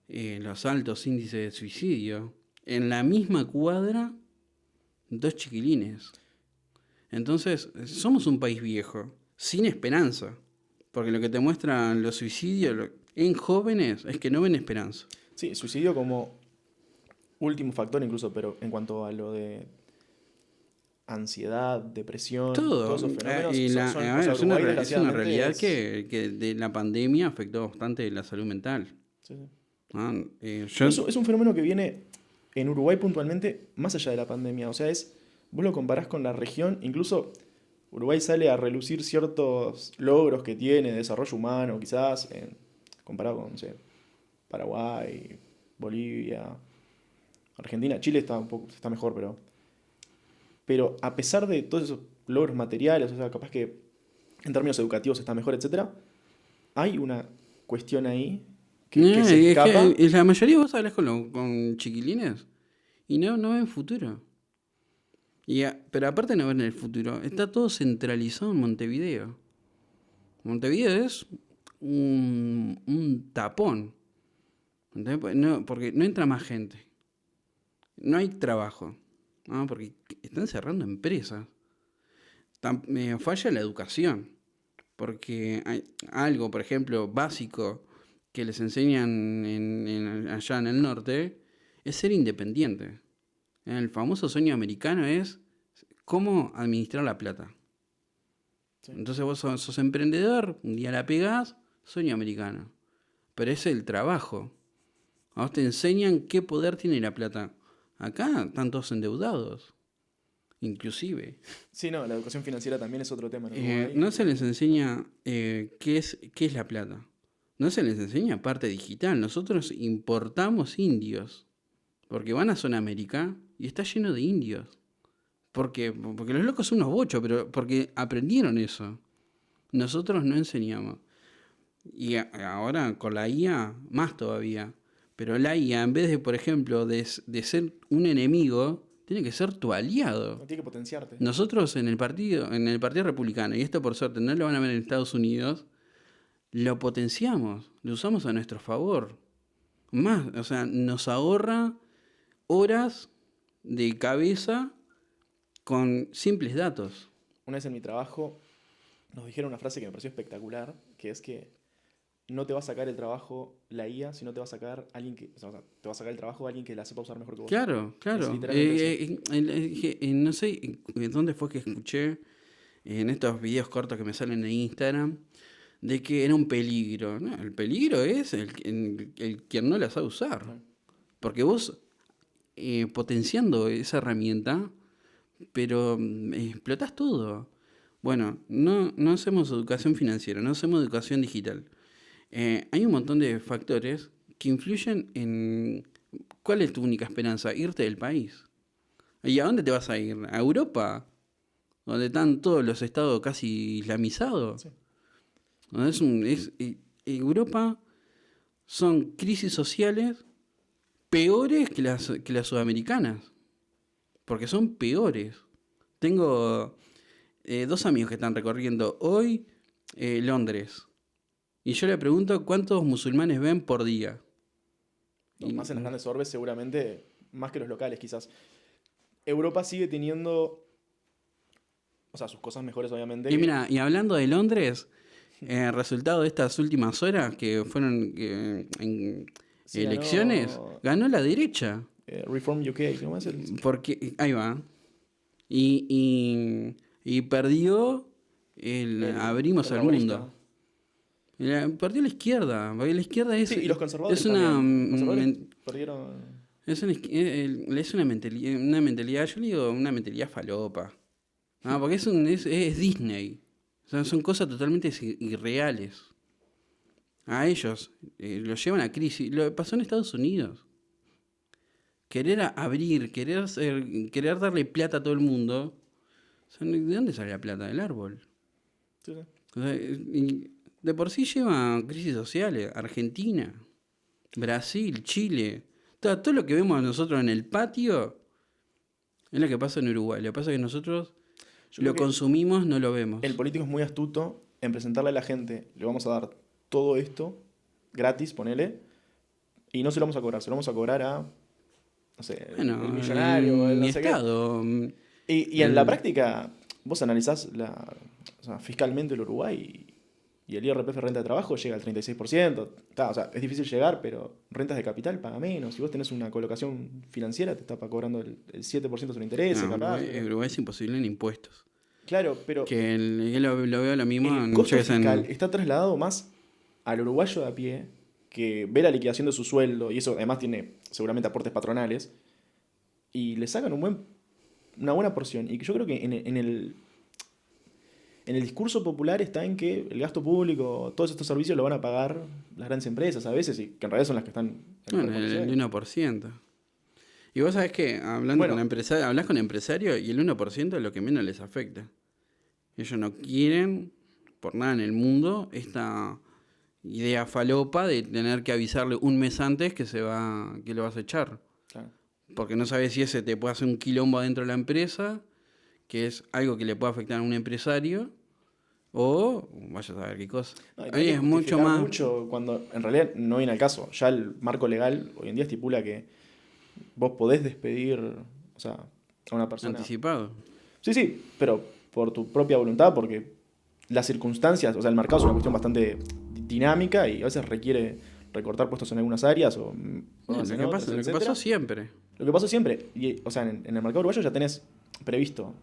los altos índices de suicidio. En la misma cuadra, 2 chiquilines. Entonces, somos un país viejo, sin esperanza. Porque lo que te muestran los suicidios en jóvenes es que no ven esperanza. Sí, suicidio como último factor incluso, pero en cuanto a lo de ansiedad, depresión, Todo. todos esos fenómenos Y son, a ver, o sea, Uruguay es una desgraciadamente realidad es... que de la pandemia afectó bastante la salud mental. Sí, sí. Ah, Pero eso es un fenómeno que viene en Uruguay puntualmente más allá de la pandemia. O sea, vos lo comparás con la región, incluso Uruguay sale a relucir ciertos logros que tiene de desarrollo humano, quizás, comparado con, no sé, Paraguay, Bolivia, Argentina. Chile está mejor, pero a pesar de todos esos logros materiales, o sea, capaz que en términos educativos está mejor, etcétera, hay una cuestión ahí que se es escapa. que la mayoría vos hablas con chiquilines y no ven futuro. Pero aparte de no ver en el futuro, está todo centralizado en Montevideo. Montevideo es un tapón. ¿Entendés? Porque no entra más gente. No hay trabajo. ¿No? Porque están cerrando empresas. Me falla la educación. Porque hay algo, por ejemplo, básico que les enseñan allá en el norte es ser independiente. El famoso sueño americano es cómo administrar la plata. Sí. Entonces vos sos emprendedor, un día la pegás, sueño americano. Pero es el trabajo. A vos te enseñan qué poder tiene la plata. Acá están todos endeudados, inclusive. Sí, no, la educación financiera también es otro tema en Uruguay. No se les enseña qué es la plata. No se les enseña parte digital. Nosotros importamos indios. Porque van a Zona América y está lleno de indios. Porque los locos son unos bochos, pero porque aprendieron eso. Nosotros no enseñamos. Y ahora con la IA, más todavía. Pero la IA, en vez de, por ejemplo, de ser un enemigo, tiene que ser tu aliado. No tiene que potenciarte. Nosotros en el Partido Republicano, y esto por suerte no lo van a ver en Estados Unidos, lo potenciamos, lo usamos a nuestro favor. Más, o sea, nos ahorra horas de cabeza con simples datos. Una vez en mi trabajo nos dijeron una frase que me pareció espectacular, que es que no te va a sacar el trabajo la IA, sino te va a sacar alguien que, o sea, te va a sacar el trabajo alguien que la sepa usar mejor que vos. Claro. Es literalmente No sé dónde fue que escuché en estos videos cortos que me salen en Instagram de que era un peligro. No, el peligro es el quien no la sabe usar. Claro. Porque vos, potenciando esa herramienta, pero explotás todo. Bueno, no hacemos educación financiera, no hacemos educación digital. Hay un montón de factores que influyen en cuál es tu única esperanza, irte del país. ¿Y a dónde te vas a ir? ¿A Europa? Donde están todos los estados casi islamizados. Sí. Europa son crisis sociales peores que las sudamericanas. Porque son peores. Tengo 2 amigos que están recorriendo hoy Londres. Y yo le pregunto cuántos musulmanes ven por día. No, más en las grandes orbes seguramente, más que los locales quizás. Europa sigue teniendo, o sea, sus cosas mejores obviamente. Y mira, y hablando de Londres, resultado de estas últimas horas que fueron en Sí, elecciones, ganó la derecha. Reform UK, ¿cómo es Porque, ahí va. Y perdió Abrimos el al laborista. Mundo. Perdió la izquierda. Porque la izquierda es. Sí, y los conservadores Es una. también. Los conservadores perdieron... Es una mentalidad, yo le digo una mentalidad falopa. Porque es Disney. O sea, son cosas totalmente irreales. A ellos lo llevan a crisis. Lo pasó en Estados Unidos. Querer abrir, querer darle plata a todo el mundo. O sea, ¿de dónde sale la plata? Del árbol. Sí, sí. O sea, y de por sí lleva crisis sociales. Argentina, Brasil, Chile. Todo lo que vemos nosotros en el patio es lo que pasa en Uruguay. Lo que pasa es que nosotros Yo creo lo que consumimos, no lo vemos. el político es muy astuto en presentarle a la gente, le vamos a dar todo esto gratis, ponele, y no se lo vamos a cobrar, se lo vamos a cobrar a, no sé, Bueno, el millonario, el mi no sé qué. estado. Y en la práctica, vos analizás o sea, fiscalmente el Uruguay Y el IRPF renta de trabajo llega al 36%. O sea, es difícil llegar, pero rentas de capital paga menos. Si vos tenés una colocación financiera, te está cobrando el 7% sobre intereses, No, capaz. Uruguay es imposible en impuestos. Claro, pero Que yo lo veo lo mismo el en, yo costo qué sé, fiscal está trasladado más al uruguayo de a pie, que ve la liquidación de su sueldo, y eso además tiene seguramente aportes patronales, y le sacan una buena porción. Y que yo creo que en el discurso popular está en que el gasto público, todos estos servicios lo van a pagar las grandes empresas a veces, y que en realidad son las que están en bueno, mejores el condiciones. 1%. Y vos sabés que hablando con Bueno, hablas con empresarios y el 1% es lo que menos les afecta. Ellos no quieren, por nada en el mundo, esta idea falopa de tener que avisarle un mes antes que lo vas a echar. claro. Porque no sabes si ese te puede hacer un quilombo dentro de la empresa, que es algo que le puede afectar a un empresario, o vaya a saber qué cosa. No, y Ahí tenés que es mucho justificar más mucho cuando en realidad no viene al caso. Ya el marco legal hoy en día estipula que vos podés despedir, o sea, a una persona. anticipado. Sí, sí, pero por tu propia voluntad, porque las circunstancias, o sea, el mercado es una cuestión bastante dinámica y a veces requiere recortar puestos en algunas áreas o ponerse en otras, Lo que etcétera. pasó siempre. Lo que pasó siempre, y, o sea, en el mercado uruguayo ya tenés previsto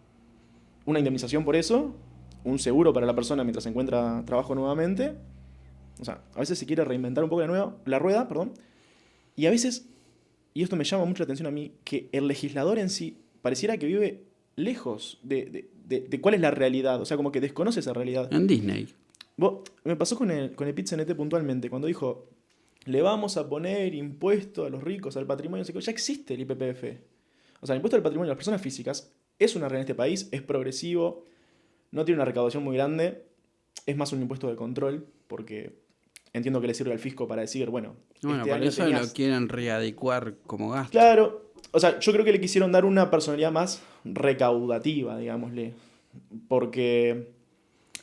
una indemnización por eso, un seguro para la persona mientras se encuentra trabajo nuevamente. O sea, a veces se quiere reinventar un poco la rueda, perdón, y a veces, y esto me llama mucho la atención a mí, que el legislador en sí pareciera que vive lejos de cuál es la realidad, o sea, como que desconoce esa realidad. En Disney. Me pasó con el PIT-CNT puntualmente, cuando dijo, le vamos a poner impuesto a los ricos, al patrimonio, no sé qué, ya existe el IPPF. O sea, el impuesto al patrimonio de las personas físicas es una realidad en este país, es progresivo, no tiene una recaudación muy grande, es más un impuesto de control, porque entiendo que le sirve al fisco para decir, bueno, Bueno, este por año eso lo tenías. quieren readecuar como gasto. Claro, o sea, yo creo que le quisieron dar una personalidad más recaudativa, digámosle, porque,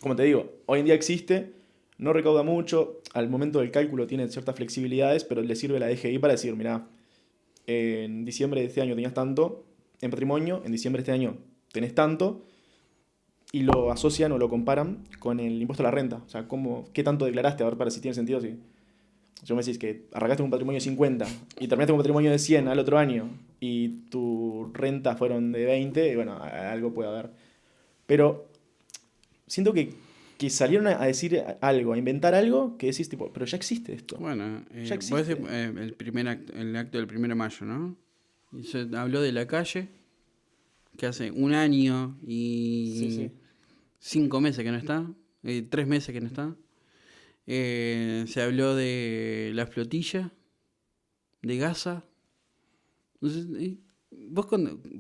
como te digo, hoy en día existe, no recauda mucho, al momento del cálculo tiene ciertas flexibilidades, pero le sirve la DGI para decir, mira, en diciembre de este año tenías tanto en patrimonio, en diciembre de este año tenés tanto, y lo asocian o lo comparan con el impuesto a la renta. O sea, ¿qué tanto declaraste? A ver, para si tiene sentido, si yo me decís que arrancaste con un patrimonio de 50 y terminaste con un patrimonio de 100 al otro año y tu renta fueron de 20, bueno, algo puede haber. Pero siento que salieron a decir algo, a inventar algo que decís tipo, pero ya existe esto. Bueno, Ya vos decís, existe. el acto del 1 de mayo, ¿no? Y se habló de la calle, que hace un año Sí, y sí. 5 meses que no está, 3 meses que no está. Se habló de la flotilla, de Gaza. Entonces,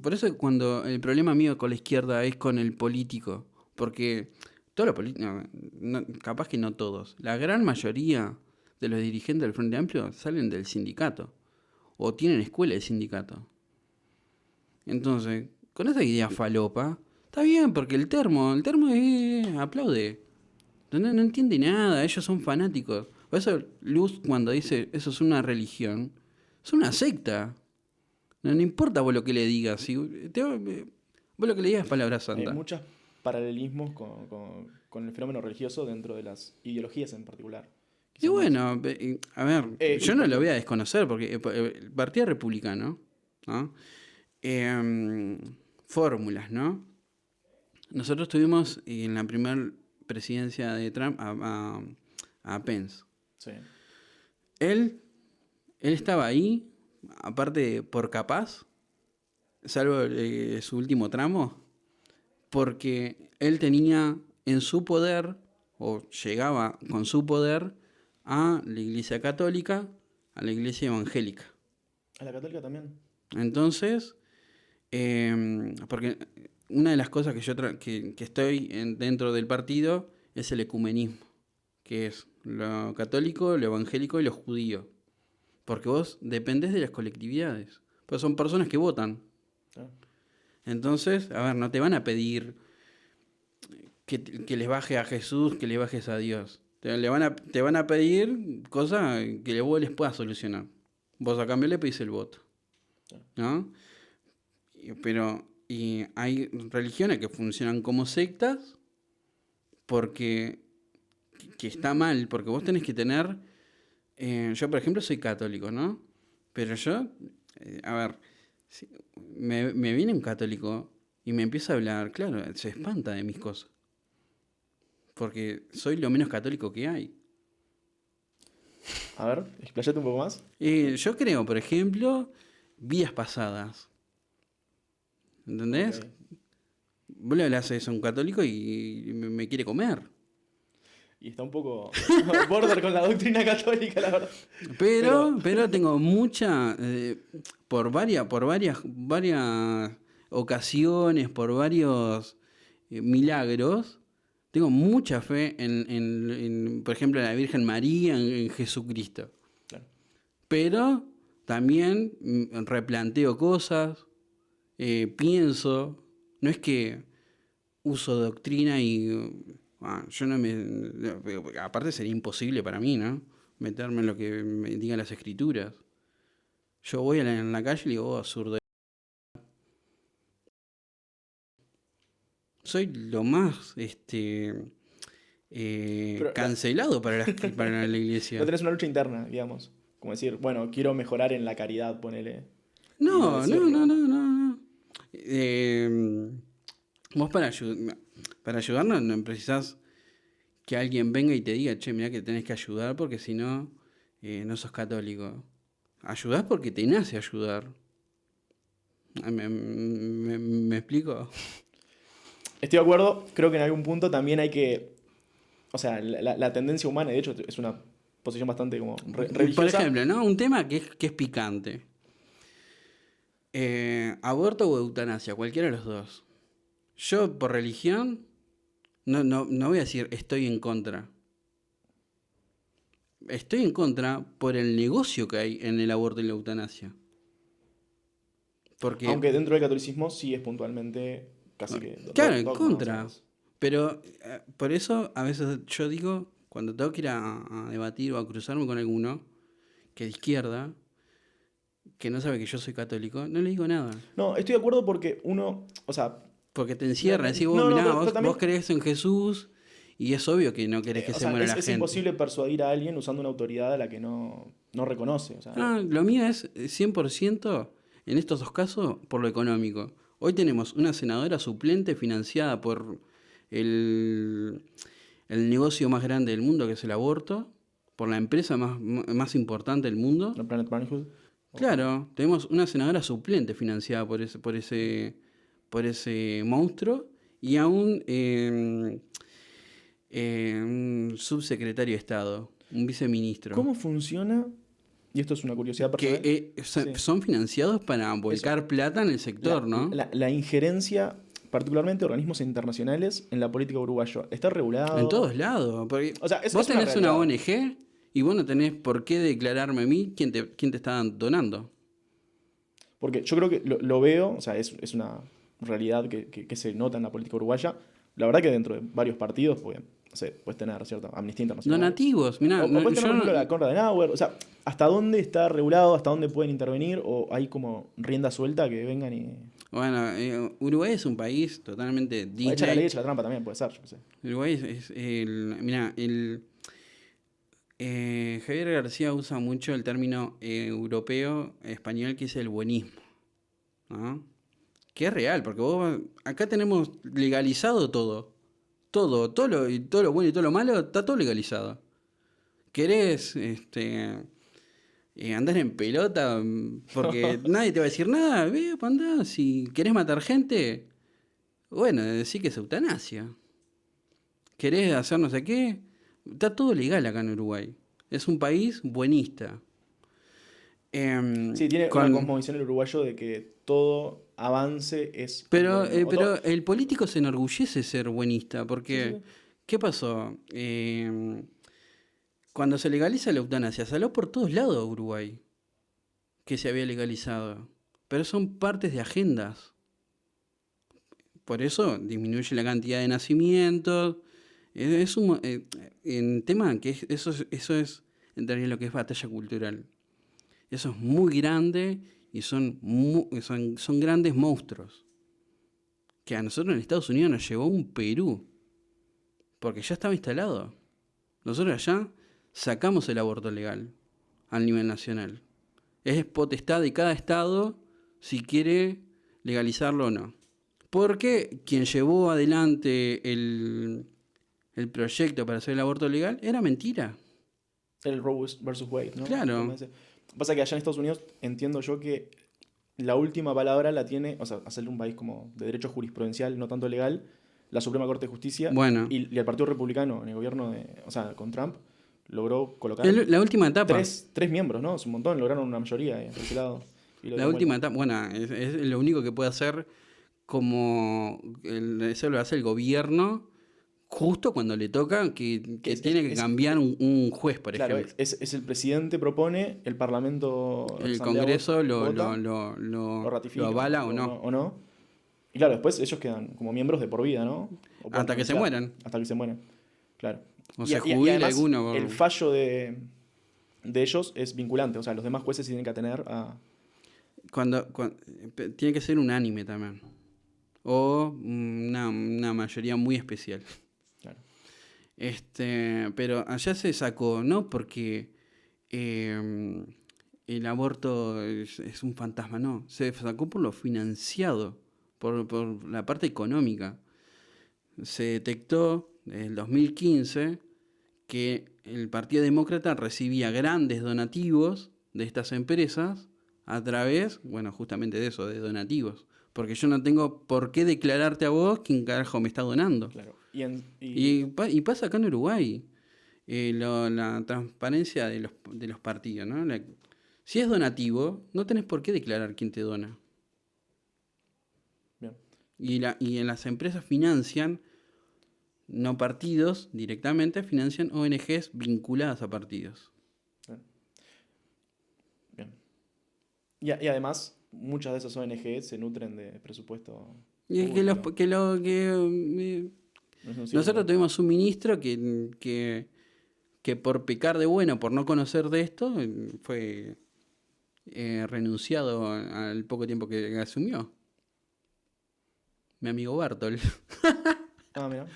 por eso cuando el problema mío con la izquierda es con el político, porque todos los políticos, capaz que no todos, la gran mayoría de los dirigentes del Frente Amplio salen del sindicato o tienen escuela de sindicato. Entonces, con esa idea falopa, está bien, porque el termo aplaude. No entiende nada, ellos son fanáticos. Por eso Luz cuando dice eso es una religión, es una secta. No importa vos lo que le digas, vos lo que le digas es palabra Hay santa. muchos paralelismos con el fenómeno religioso dentro de las ideologías en particular. Y Quizás más. bueno, a ver, yo no lo voy a Perdón. desconocer porque el Partido Republicano, ¿no? Em, fórmulas, ¿no? Nosotros tuvimos en la primera presidencia de Trump a Pence. Sí. Él, él estaba ahí, aparte por capaz, salvo su último tramo, porque él tenía en su poder, o llegaba con su poder, a la Iglesia Católica, a la Iglesia Evangélica. A la católica también. Entonces, porque una de las cosas que que estoy dentro del partido es el ecumenismo, que es lo católico, lo evangélico y lo judío. Porque vos dependés de las colectividades. Pues son personas que votan. Claro. Entonces, a ver, no te van a pedir que les baje a Jesús, que les bajes a Dios. Te van a pedir cosas que vos les puedas solucionar. Vos a cambio le pedís el voto. ¿No? Pero hay religiones que funcionan como sectas porque que está mal, porque vos tenés que tener... yo, por ejemplo, soy católico, ¿no? Pero yo, a ver, si me viene un católico y me empieza a hablar, claro, se espanta de mis cosas, porque soy lo menos católico que hay. A ver, explayate un poco más. Yo creo, por ejemplo, vidas pasadas. ¿Entendés? Ok. Vos le hablas eso a un católico y me quiere comer. Y está un poco border con la doctrina católica, la verdad. Pero tengo mucha, varias ocasiones, por varios milagros, tengo mucha fe por ejemplo, en la Virgen María, en Jesucristo. Claro. Pero también replanteo cosas, pienso, no es que uso doctrina yo no aparte sería imposible para mí, ¿no? Meterme en lo que me digan las escrituras. Yo voy en la calle y le digo, oh, zurdo. Soy lo más Pero cancelado para la iglesia. no tenés una lucha interna, digamos. Como decir, bueno, quiero mejorar en la caridad, ponele. Y no No, no, no, decirlo. no, no, no. Vos para ayudarnos no precisás que alguien venga y te diga, che, mirá que tenés que ayudar porque si no, no sos católico. Ayudás porque te nace ayudar. ¿Me explico? Estoy de acuerdo, creo que en algún punto también hay que. O sea, la tendencia humana, de hecho, es una posición bastante como Por religiosa. ejemplo, ¿no? Un tema que es picante. Aborto o eutanasia, cualquiera de los dos. Yo, por religión, no voy a decir estoy en contra. Estoy en contra por el negocio que hay en el aborto y la eutanasia. Porque, Aunque dentro del catolicismo sí es puntualmente casi que claro, en dogma, o sea, contra. Pero por eso a veces yo digo, cuando tengo que ir a debatir o a cruzarme con alguno que es de izquierda, que no sabe que yo soy católico, no le digo nada. No, estoy de acuerdo porque uno, o sea, Porque te encierra, decís, vos, no, no, mirá, pero también, vos crees en Jesús y es obvio que no querés que o se sea, muera la es gente. imposible persuadir a alguien usando una autoridad a la que no reconoce. O sea, Lo mío es 100% en estos dos casos por lo económico. Hoy tenemos una senadora suplente financiada por el, el negocio más grande del mundo, que es el aborto, por la empresa más importante del mundo. ¿no? Planet Parenthood. Claro, tenemos una senadora suplente financiada por ese monstruo y a un subsecretario de Estado, un viceministro, ¿Cómo funciona? Y esto es una curiosidad personal. que Sí. son financiados para volcar plata en el sector, ¿no? La injerencia, particularmente de organismos internacionales, en la política uruguaya. ¿Está regulado? En todos lados. Porque O sea, vos es una tenés una realidad. ONG y vos no tenés por qué declararme a mí quién te está donando. Porque yo creo que lo veo, o sea, es una realidad que se nota en la política uruguaya. La verdad que dentro de varios partidos, pues, no sé, puedes tener cierta Amnistía Internacional. Donativos, mirá, O puedes tener, yo por ejemplo, no- la Conrad Adenauer. O sea, ¿hasta dónde está regulado? ¿Hasta dónde pueden intervenir? ¿O hay como rienda suelta que vengan y... Bueno, Uruguay es un país totalmente O echa la ley, Disney. echa la trampa también, puede ser, yo qué sé. Uruguay mirá, Javier García usa mucho el término europeo, español, que es el buenismo, ¿no? Que es real, porque acá tenemos legalizado todo. Todo lo bueno y todo lo malo, está todo legalizado. ¿Querés andar en pelota? Porque nadie te va a decir nada, andá. Si querés matar gente, bueno, decí que es eutanasia. ¿Querés hacer no sé qué? Está todo legal acá en Uruguay. Es un país buenista. Sí, tiene una Con, cosmovisión el uruguayo de que todo avance es Pero, bueno. pero el político se enorgullece ser buenista, Sí, porque sí. ¿qué pasó? Cuando se legaliza la eutanasia, salió por todos lados Uruguay que se había legalizado, pero son partes de agendas. Por eso disminuye la cantidad de nacimientos. En tema que eso es entraría en lo que es batalla cultural. Eso es muy grande y son grandes monstruos. Que a nosotros en Estados Unidos nos llevó un Perú. Porque ya estaba instalado. Nosotros allá sacamos el aborto legal al nivel nacional. Es potestad de cada estado si quiere legalizarlo o no. Porque quien llevó adelante el proyecto para hacer el aborto legal era mentira. El Roe versus Wade, ¿no? Claro. Pasa que allá en Estados Unidos entiendo yo que la última palabra la tiene, o sea, hacer un país como de derecho jurisprudencial, no tanto legal, la Suprema Corte de Justicia. Bueno. Y el Partido Republicano en el gobierno o sea, con Trump, logró colocar La última etapa. tres miembros, ¿no? Es un montón, lograron una mayoría de ese lado. La última etapa, bueno, es lo único que puede hacer como eso lo hace el gobierno justo cuando le toca que tiene que cambiar un juez, por ejemplo. Claro, es el presidente propone, el Parlamento... El Congreso vota, lo ratifica, avala o no. O no. Y claro, después ellos quedan como miembros de por vida, ¿no? Hasta que se mueran. Hasta que se mueran, claro. O se jubila alguno. El fallo de ellos es vinculante, o sea, los demás jueces tienen que atener a... Cuando tiene que ser unánime también. O una mayoría muy especial. Claro. Pero allá se sacó, no porque el aborto es un fantasma, no. Se sacó por lo financiado, por la parte económica. Se detectó en el 2015 que el Partido Demócrata recibía grandes donativos de estas empresas a través, bueno, justamente de eso, de donativos. Porque yo no tengo por qué declararte a vos quién carajo me está donando. Claro. Y pasa acá en Uruguay. La transparencia de los partidos, ¿no? Si es donativo, no tenés por qué declarar quién te dona. Bien. Y en las empresas financian, no partidos directamente, financian ONGs vinculadas a partidos. Bien. Y además, muchas de esas ONG se nutren de presupuesto. Y nosotros tuvimos un ministro que por pecar de bueno, por no conocer de esto, fue renunciado al poco tiempo que asumió. Mi amigo Bartol. Mira.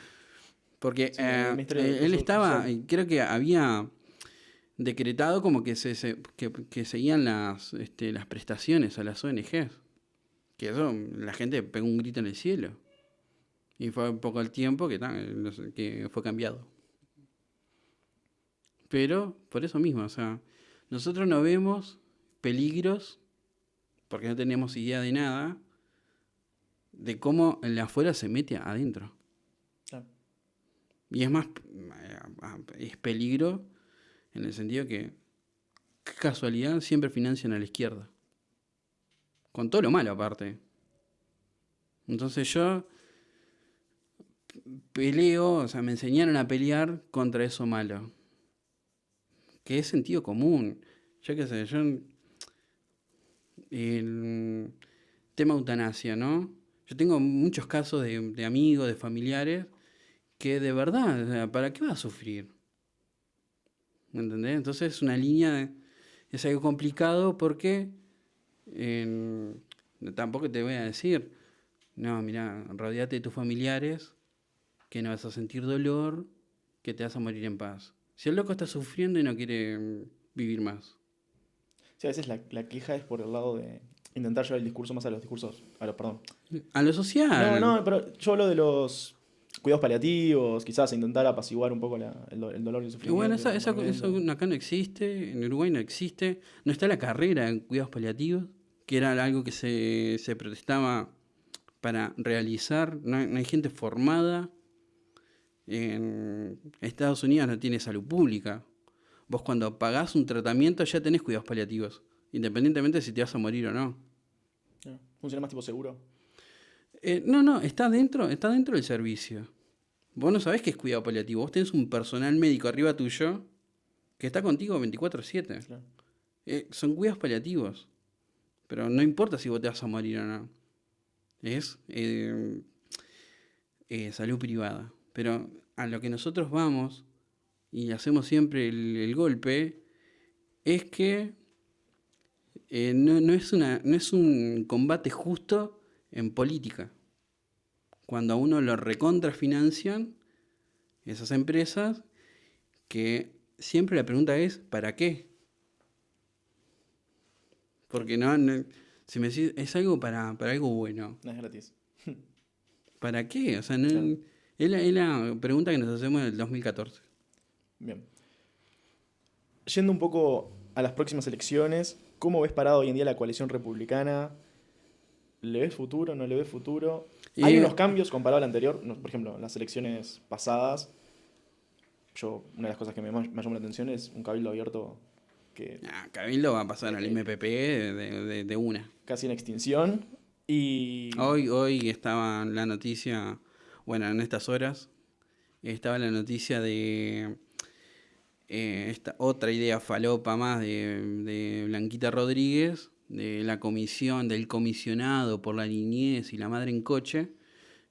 Porque él estaba, creo que había decretado como que que seguían las prestaciones a las ONGs. Que eso, la gente pegó un grito en el cielo. Y fue un poco el tiempo que fue cambiado. Pero por eso mismo, o sea, nosotros no vemos peligros, porque no tenemos idea de nada, de cómo el de afuera se mete adentro. Claro. Y es más, es peligro en el sentido que, qué casualidad, siempre financian a la izquierda. Con todo lo malo aparte. Entonces yo peleo, o sea, me enseñaron a pelear contra eso malo. Que es sentido común. Yo qué sé, el tema eutanasia, ¿no? Yo tengo muchos casos de amigos, de familiares, que de verdad, o sea, ¿para qué vas a sufrir? ¿Me entendés? Entonces es una línea, es algo complicado porque tampoco te voy a decir, no, mira, rodeate de tus familiares, que no vas a sentir dolor, que te vas a morir en paz. Si el loco está sufriendo y no quiere vivir más. Sí, a veces la queja es por el lado de intentar llevar el discurso más a A lo social. No, pero yo hablo de los cuidados paliativos, quizás intentar apaciguar un poco el dolor y el sufrimiento. Y bueno, eso acá no existe, en Uruguay no existe. No está la carrera en cuidados paliativos, que era algo que se protestaba para realizar. No hay gente formada. En Estados Unidos no tiene salud pública. Vos cuando pagás un tratamiento ya tenés cuidados paliativos, independientemente de si te vas a morir o no. ¿Funciona más tipo seguro? No, está dentro del servicio. Vos no sabés qué es cuidado paliativo. Vos tenés un personal médico arriba tuyo que está contigo 24/7. Claro. Son cuidados paliativos. Pero no importa si vos te vas a morir o no. Es salud privada. Pero a lo que nosotros vamos y hacemos siempre el golpe es que no es un combate justo en política. Cuando a uno lo recontrafinancian esas empresas que siempre la pregunta es, ¿para qué? Porque si me decís, es algo para algo bueno. No es gratis. ¿Para qué? O sea, Claro. es la pregunta que nos hacemos en el 2014. Bien. Yendo un poco a las próximas elecciones, ¿cómo ves parado hoy en día la coalición republicana? ¿Le ves futuro? ¿No le ves futuro? Hay Y, unos cambios comparado al anterior. Por ejemplo, en las elecciones pasadas, una de las cosas que me llamó la atención es un cabildo abierto que Cabildo va a pasar al MPP de una. casi en extinción. Y Hoy estaba la noticia, bueno, en estas horas, estaba la noticia de esta otra idea falopa más de Blanquita Rodríguez, de la comisión, del comisionado por la niñez y la madre en coche.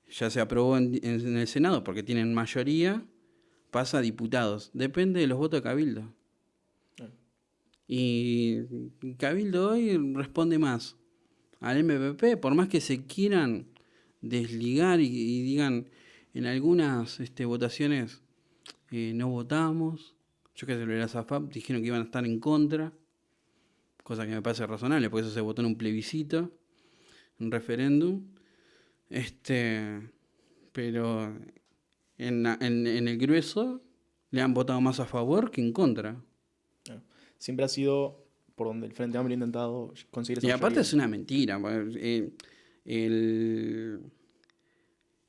Ya se aprobó en el Senado porque tienen mayoría, pasa a diputados. Depende de los votos de Cabildo. Y Cabildo hoy responde más al MPP, por más que se quieran desligar y digan en algunas votaciones no votamos. Yo que sé, lo de la SAFAP dijeron que iban a estar en contra, cosa que me parece razonable, porque eso se votó en un plebiscito, un referéndum. Pero en el grueso le han votado más a favor que en contra. siempre ha sido por donde el Frente Amplio ha intentado conseguir esa Y aparte mayoría. es una mentira. El,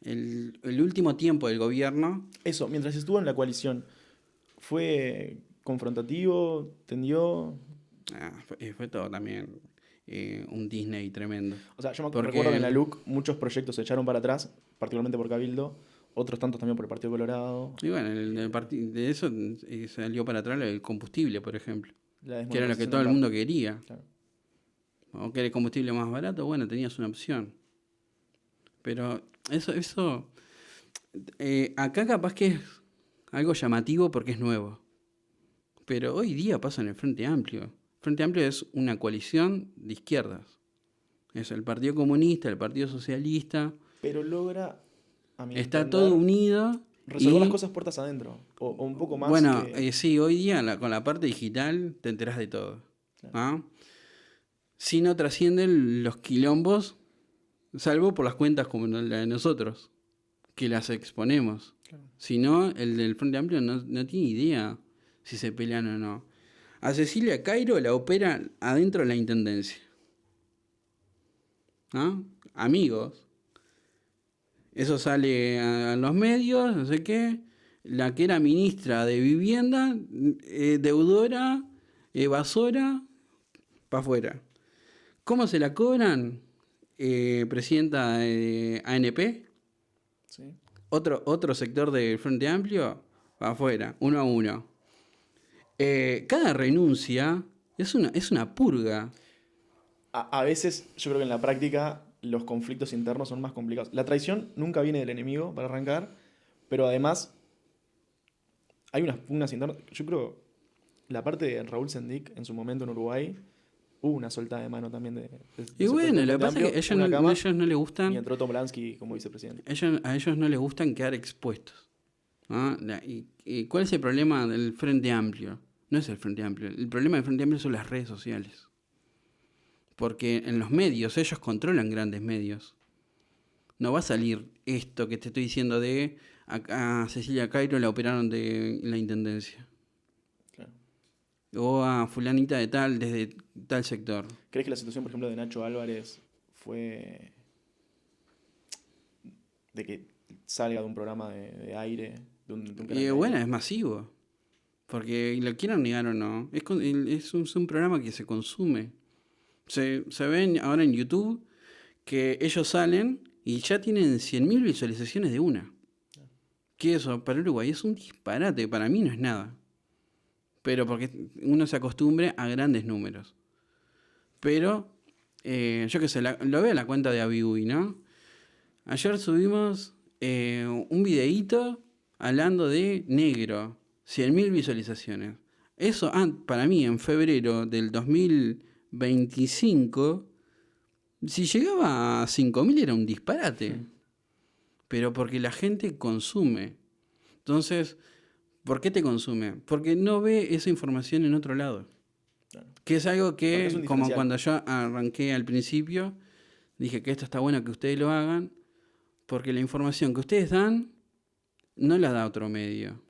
el último tiempo del gobierno, Eso, mientras estuvo en la coalición, ¿fue confrontativo? ¿Tendió? fue todo también un Disney tremendo. O sea, yo me Porque recuerdo que en la LUC muchos proyectos se echaron para atrás, particularmente por Cabildo, otros tantos también por el Partido Colorado. Y bueno, de eso salió para atrás el combustible, por ejemplo. La Que era lo que desmonetización todo del el mundo gas. quería. Claro. O que era el combustible más barato, bueno, tenías una opción. Pero eso acá capaz que es algo llamativo porque es nuevo. Pero hoy día pasa en el Frente Amplio. El Frente Amplio es una coalición de izquierdas. Es el Partido Comunista, el Partido Socialista. Pero logra, a mi Está entender, todo unido. resolver las Y cosas puertas adentro. O un poco más bueno, que... sí, hoy día con la parte digital te enterás de todo. Claro. ¿Ah? Si no trascienden los quilombos, salvo por las cuentas como la de nosotros, que las exponemos. Claro. Si no, el del Frente Amplio no tiene idea si se pelean o no. A Cecilia Cairo la opera adentro de la intendencia. ¿Ah? Amigos. Eso sale a los medios, no sé qué. La que era ministra de Vivienda, deudora, evasora, para afuera. ¿Cómo se la cobran? Presidenta de ANP. ¿Sí? Otro sector del Frente Amplio, para afuera, 1 a 1. Cada renuncia es una purga. A veces, yo creo que en la práctica, los conflictos internos son más complicados. La traición nunca viene del enemigo, para arrancar, pero además hay unas pugnas internas. Yo creo, la parte de Raúl Sendic en su momento en Uruguay, hubo una soltada de mano también de Y bueno, lo que pasa es que una cama, a ellos no les y gustan, entró Tom Lansky como vicepresidente. a ellos no les gustan quedar expuestos. ¿Ah? ¿Y cuál es el problema del Frente Amplio? No es el Frente Amplio. El problema del Frente Amplio son las redes sociales. Porque en los medios, ellos controlan grandes medios. No va a salir esto que te estoy diciendo de a Cecilia Cairo la operaron de la intendencia. Claro. O a fulanita de tal, desde tal sector. ¿Crees que la situación, por ejemplo, de Nacho Álvarez fue de que salga de un programa de aire, de un canal de aire? Bueno, es masivo. Porque lo quieran negar o no. Es un programa que se consume. Se ven ahora en YouTube que ellos salen y ya tienen 100.000 visualizaciones de una. Que eso para Uruguay es un disparate. Para mí no es nada. Pero porque uno se acostumbre a grandes números. Pero, yo qué sé, lo veo en la cuenta de Abiui, ¿no? Ayer subimos un videíto hablando de negro. 100.000 visualizaciones. Eso, para mí, en febrero del 2025, si llegaba a 5.000 era un disparate. Pero porque la gente consume. Entonces, ¿Por qué te consume? Porque no ve esa información en otro lado. Claro. Que es algo Porque es un que, como diferencial. cuando yo arranqué al principio, dije que esto está bueno que ustedes lo hagan, porque la información que ustedes dan no la da otro medio.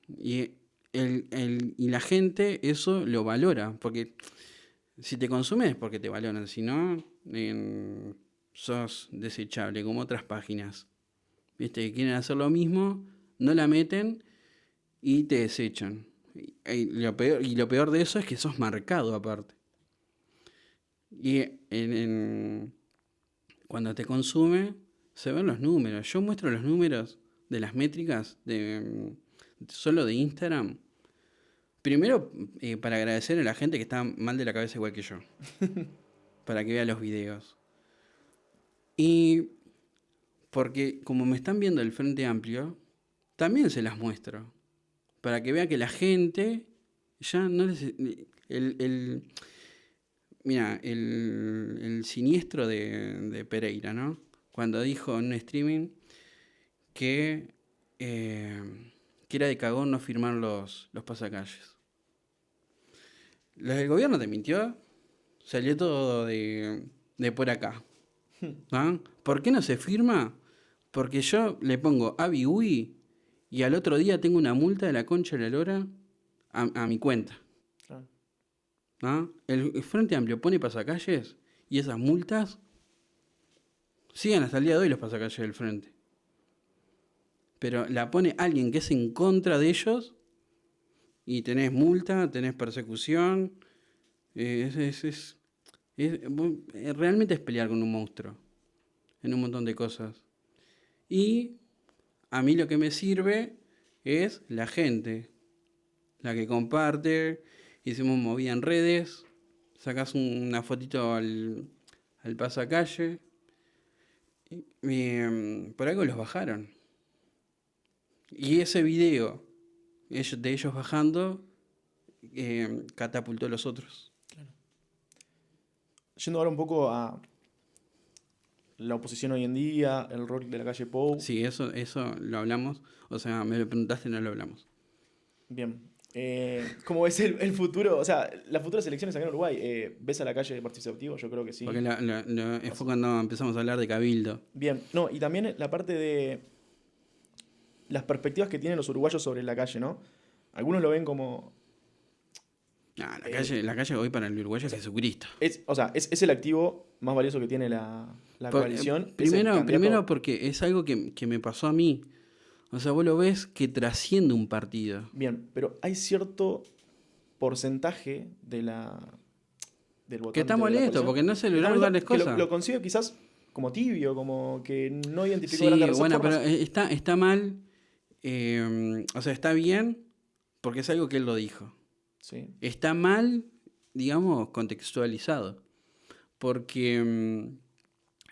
Y, y la gente eso lo valora, porque si te consume es porque te valoran, si no, sos desechable, como otras páginas. ¿Viste? Que quieren hacer lo mismo, no la meten y te desechan. Y lo peor de eso es que sos marcado aparte. Y cuando te consume, se ven los números. Yo muestro los números de las métricas solo de Instagram. Primero, para agradecer a la gente que está mal de la cabeza igual que yo. Para que vea los videos. Y porque como me están viendo el Frente Amplio, también se las muestro. Para que vea que la gente ya no les... Mira, el siniestro de Pereira, ¿no? Cuando dijo en un streaming que era de cagón no firmar los pasacalles. El gobierno te mintió, salió todo de por acá. ¿Ah? ¿Por qué no se firma? Porque yo le pongo Abi Ui y al otro día tengo una multa de la concha de la lora a mi cuenta. Claro. ¿Ah? El Frente Amplio pone pasacalles y esas multas siguen hasta el día de hoy los pasacalles del Frente. Pero la pone alguien que es en contra de ellos y tenés multa, tenés persecución. Realmente es pelear con un monstruo en un montón de cosas. Y a mí lo que me sirve es la gente, la que comparte, hicimos movida en redes, sacas una fotito al pasacalle, por algo los bajaron. Y ese video de ellos bajando catapultó a los otros. Yendo ahora un poco a la oposición hoy en día, el rol de la calle Pou. Sí, eso lo hablamos. O sea, me lo preguntaste y no lo hablamos. Bien. ¿Cómo ves el futuro? O sea, las futuras elecciones acá en Uruguay, ¿ves a la calle participativo? Yo creo que sí. Porque fue cuando empezamos a hablar de cabildo. Bien. No, y también la parte de las perspectivas que tienen los uruguayos sobre la calle, ¿no? Algunos lo ven como... La calle hoy para el uruguayo es Jesucristo. Es el activo más valioso que tiene la coalición. Primero porque es algo que me pasó a mí. O sea, vos lo ves que trasciende un partido. Bien, pero hay cierto porcentaje del votante Que está de la molesto coalición porque no se que lograron está darles molesto, que cosas. lo consigo quizás como tibio, como que no identificó Sí, grandes bueno, reformas. pero está mal. O sea, está bien porque es algo que él lo dijo. Sí. Está mal, digamos, contextualizado. Porque,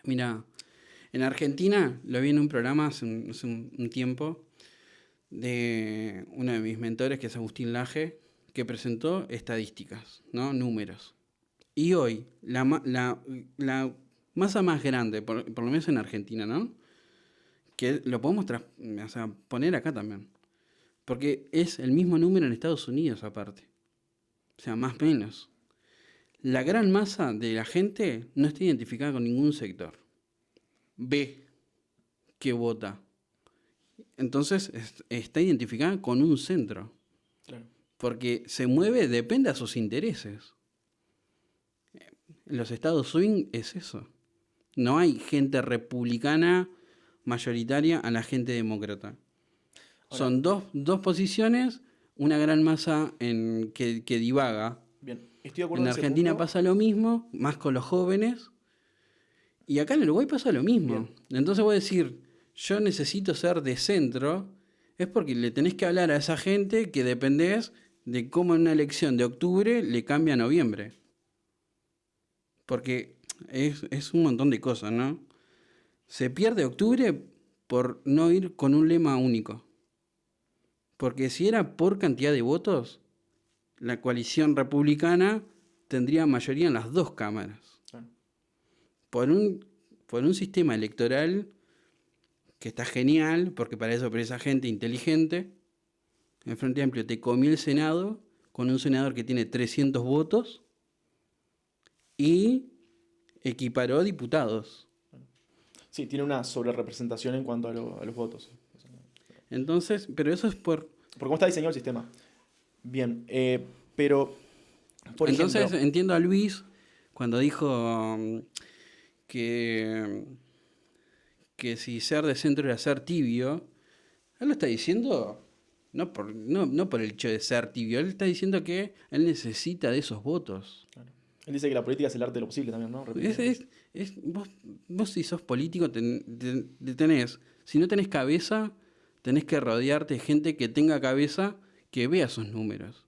mira, en Argentina lo vi en un programa hace un tiempo de uno de mis mentores, que es Agustín Laje, que presentó estadísticas, ¿no? Números. Y hoy, la masa más grande, por lo menos en Argentina, ¿no? Que lo podemos poner acá también. Porque es el mismo número en Estados Unidos aparte. O sea, más o menos. La gran masa de la gente no está identificada con ningún sector. Ve que vota. Entonces está identificada con un centro. Claro. Porque se mueve, depende a sus intereses. En los estados swing es eso. No hay gente republicana mayoritaria a la gente demócrata. Ahora, son dos posiciones, una gran masa que divaga. bien, estoy de acuerdo En en ese Argentina punto. pasa lo mismo, más con los jóvenes. Y acá en Uruguay pasa lo mismo. Bien. Entonces voy a decir, yo necesito ser de centro, es porque le tenés que hablar a esa gente que dependés de cómo en una elección de octubre le cambia a noviembre. Porque es un montón de cosas, ¿no? Se pierde octubre por no ir con un lema único. Porque si era por cantidad de votos, la coalición republicana tendría mayoría en las dos cámaras. Claro. Por un sistema electoral que está genial, porque para eso, para esa gente inteligente, El Frente Amplio te comió el Senado con un senador que tiene 300 votos y equiparó diputados. Sí, tiene una sobrerepresentación en cuanto a los votos. Entonces, pero eso es Por cómo está diseñado el sistema. Bien, pero, por Entonces ejemplo... entiendo a Luis cuando dijo que, que si ser de centro era ser tibio. Él lo está diciendo no por el hecho de ser tibio, él está diciendo que él necesita de esos votos. Claro. Él dice que la política es el arte de lo posible también, ¿no? Vos si sos político tenés, si no tenés cabeza, tenés que rodearte de gente que tenga cabeza que vea esos números.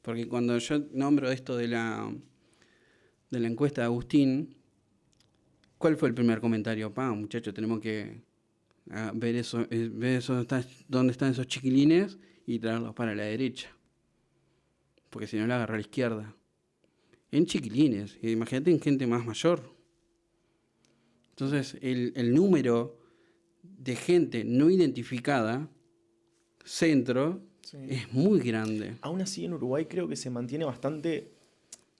Porque cuando yo nombro esto de la encuesta de Agustín, ¿cuál fue el primer comentario? Muchachos, tenemos que ver eso, dónde están esos chiquilines y traerlos para la derecha. Porque si no la agarra a la izquierda. En chiquilines, imagínate en gente más mayor. Entonces, el número de gente no identificada, centro, Sí. es muy grande. Aún así, en Uruguay creo que se mantiene bastante,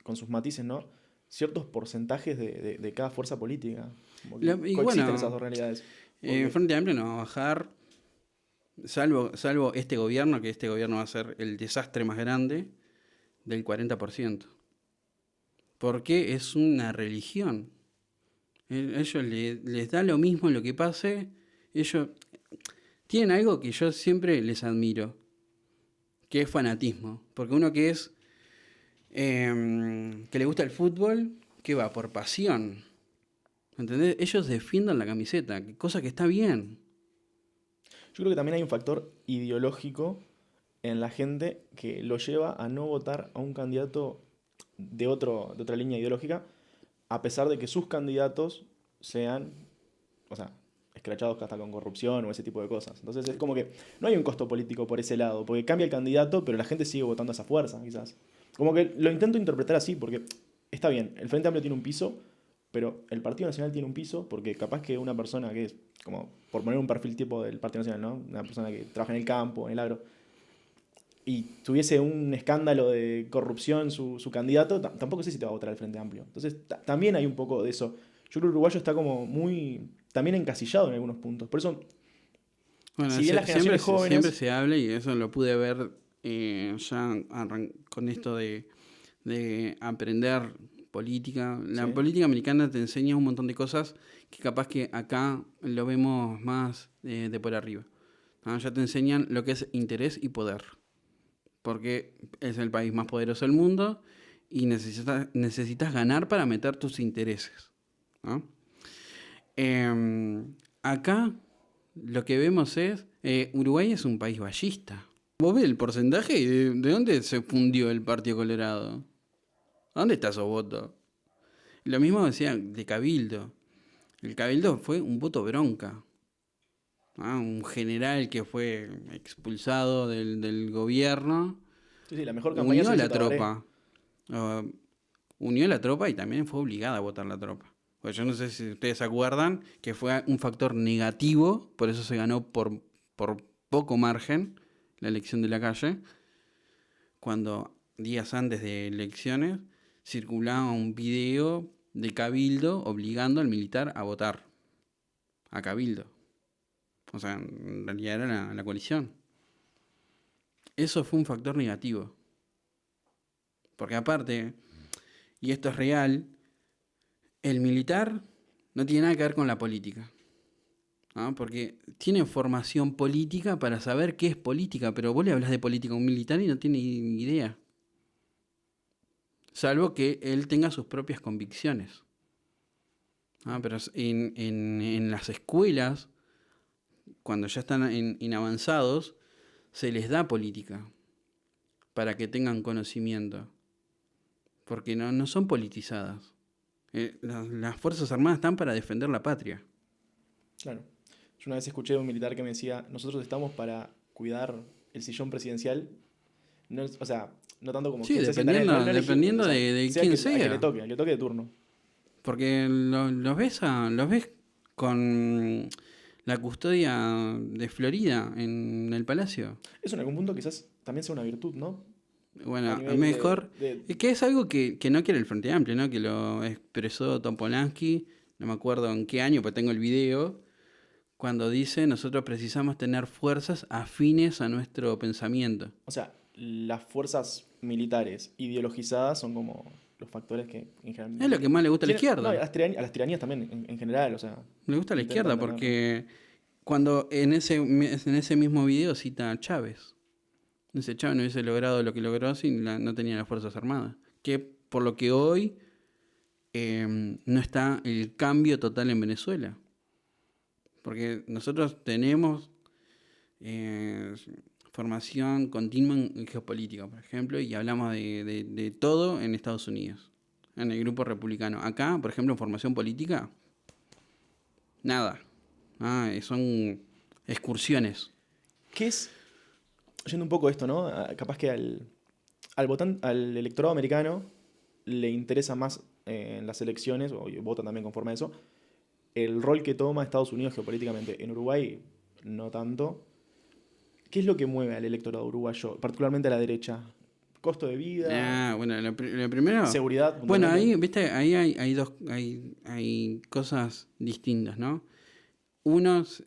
con sus matices, ¿no? Ciertos porcentajes de cada fuerza política. Como que Y coexisten bueno, esas dos realidades. El Frente Amplio no va a bajar, salvo este gobierno, que este gobierno va a ser el desastre más grande, del 40%. Porque es una religión. Ellos les da lo mismo lo que pase. Ellos tienen algo que yo siempre les admiro, que es fanatismo. Porque uno que es que le gusta el fútbol, que va por pasión. ¿Entendés? Ellos defiendan la camiseta, cosa que está bien. Yo creo que también hay un factor ideológico en la gente que lo lleva a no votar a un candidato de otra línea ideológica, a pesar de que sus candidatos sean, o sea, escrachados hasta con corrupción o ese tipo de cosas. Entonces es como que no hay un costo político por ese lado, porque cambia el candidato, pero la gente sigue votando a esa fuerza, quizás. Como que lo intento interpretar así, porque está bien, el Frente Amplio tiene un piso, pero el Partido Nacional tiene un piso, porque capaz que una persona que es, como por poner un perfil tipo del Partido Nacional, ¿no? Una persona que trabaja en el campo, en el agro, y tuviese un escándalo de corrupción su candidato, tampoco sé si te va a votar al Frente Amplio. Entonces también hay un poco de eso. Yo creo que el uruguayo está como muy, también encasillado en algunos puntos. Por eso, Bueno, si bien las generaciones jóvenes... siempre se habla, y eso lo pude ver ya con esto de aprender política. La Sí. política americana te enseña un montón de cosas que capaz que acá lo vemos más de por arriba. ¿No? Ya te enseñan lo que es interés y poder. Porque es el país más poderoso del mundo y necesitas ganar para meter tus intereses, ¿no? Acá lo que vemos es, Uruguay es un país ballista. ¿Vos ves el porcentaje? ¿De dónde se fundió el Partido Colorado? ¿Dónde está esos votos? Lo mismo decía de Cabildo. El Cabildo fue un voto bronca. Un general que fue expulsado del gobierno. Sí, la mejor campaña Unió se a hizo la Tabaré. tropa. Unió a la tropa y también fue obligada a votar la tropa. Pues yo no sé si ustedes se acuerdan que fue un factor negativo, por eso se ganó por poco margen la elección de la calle, cuando días antes de elecciones circulaba un video de Cabildo obligando al militar a votar a Cabildo. O sea, en realidad era la coalición. Eso fue un factor negativo. Porque aparte, y esto es real, el militar no tiene nada que ver con la política. ¿No? Porque tiene formación política para saber qué es política, pero vos le hablas de política a un militar y no tiene ni idea. Salvo que él tenga sus propias convicciones. Pero en las escuelas, cuando ya están en avanzados, se les da política para que tengan conocimiento. Porque no son politizadas. Las Fuerzas Armadas están para defender la patria. Claro. Yo una vez escuché de un militar que me decía, nosotros estamos para cuidar el sillón presidencial. No, o sea, no tanto como Sí, quién se sienta en él, no dependiendo o sea, de sea quién que, sea. a que le toque de turno. Porque los ves con la custodia de Florida en el Palacio. Eso en algún punto quizás también sea una virtud, ¿no? A Bueno, nivel mejor. de- Es que es algo que no quiere el Frente Amplio, ¿no? Que lo expresó Tom Polanski, no me acuerdo en qué año, pero tengo el video, cuando dice: nosotros precisamos tener fuerzas afines a nuestro pensamiento. O sea, las fuerzas militares ideologizadas son como los factores que en general... Es lo que más le gusta a la No, izquierda. a las tiranías también en general, o sea... Le gusta a la intentan izquierda tener- porque cuando en ese mismo video cita a Chávez. Dice: Chávez no hubiese logrado lo que logró si no tenía las Fuerzas Armadas. Que por lo que hoy no está el cambio total en Venezuela. Porque nosotros tenemos eh, formación continua en geopolítica, por ejemplo, y hablamos de todo en Estados Unidos, en el grupo republicano. Acá, por ejemplo, en formación política, nada. Son excursiones. ¿Qué es, yendo un poco a esto, ¿no? Capaz que al votante, al electorado americano le interesa más en las elecciones, o vota también conforme a eso, el rol que toma Estados Unidos geopolíticamente. En Uruguay, no tanto. ¿Qué es lo que mueve al electorado uruguayo, particularmente a la derecha? ¿Costo de vida? Bueno, lo primero. ¿Seguridad? Bueno, ahí, puntualmente? viste, ahí hay cosas distintas, ¿no? Uno es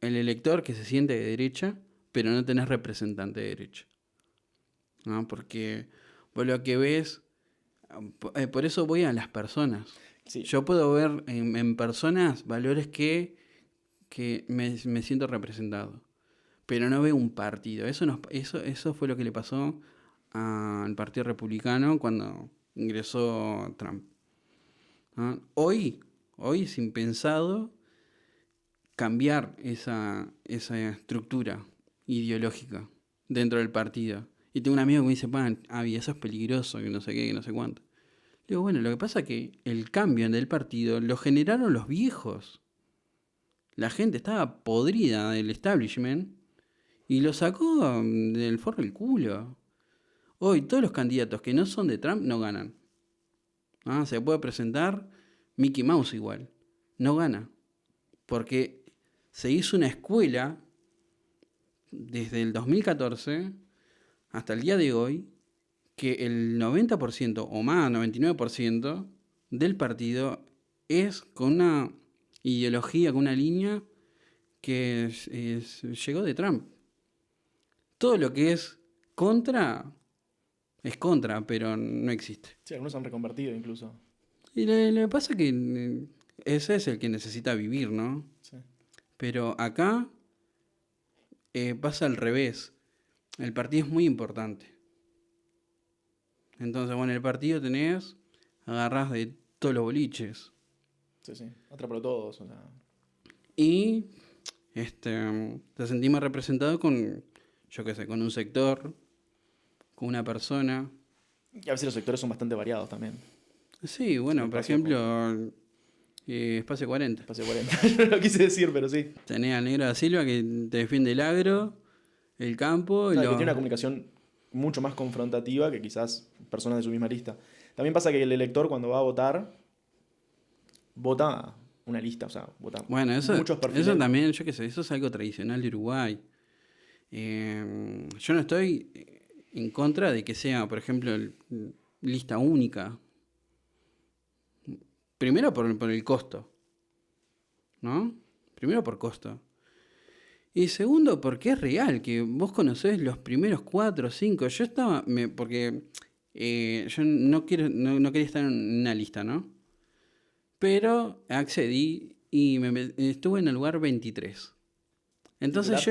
el elector que se siente de derecha, pero no tenés representante de derecha, ¿no? Porque vos lo que ves, por eso voy a las personas. Sí. Yo puedo ver en personas valores que me siento representado, pero no veo un partido. Eso fue lo que le pasó al Partido Republicano cuando ingresó Trump, ¿no? Hoy es impensado cambiar esa estructura ideológica dentro del partido. Y tengo un amigo que me dice: Avi, eso es peligroso, que no sé qué, que no sé cuánto. Le digo: bueno, lo que pasa es que el cambio en el partido lo generaron los viejos. La gente estaba podrida del establishment y lo sacó del forro del culo. Hoy todos los candidatos que no son de Trump no ganan. Se puede presentar Mickey Mouse igual. No gana. Porque se hizo una escuela desde el 2014 hasta el día de hoy que el 90% o más, 99% del partido es con una ideología, con una línea que llegó de Trump. Todo lo que es contra, pero no existe. Sí, algunos han reconvertido incluso. Y le pasa que ese es el que necesita vivir, ¿no? Sí. Pero acá pasa al revés. El partido es muy importante. Entonces, bueno, el partido agarrás de todos los boliches. Sí, sí. Atrápalo todos, o sea. Y te sentís más representado con, yo qué sé, con un sector, con una persona. Y a veces los sectores son bastante variados también. Sí, bueno, Sí, por Espacio ejemplo, Espacio 40. Espacio 40. Yo no lo quise decir, pero sí. Tenés al Negro da Silva que te defiende el agro, el campo. No, y que tiene una comunicación mucho más confrontativa que quizás personas de su misma lista. También pasa que el elector cuando va a votar, vota una lista, o sea, vota Bueno, muchos perfiles. eso también, yo qué sé, eso es algo tradicional de Uruguay. Yo no estoy en contra de que sea, por ejemplo, lista única. Primero por el costo, ¿no? Primero por costo. Y segundo, porque es real, que vos conocés los primeros 4 o 5. Yo estaba, porque yo no quería estar en una lista, ¿no? Pero accedí y estuve en el lugar 23. Entonces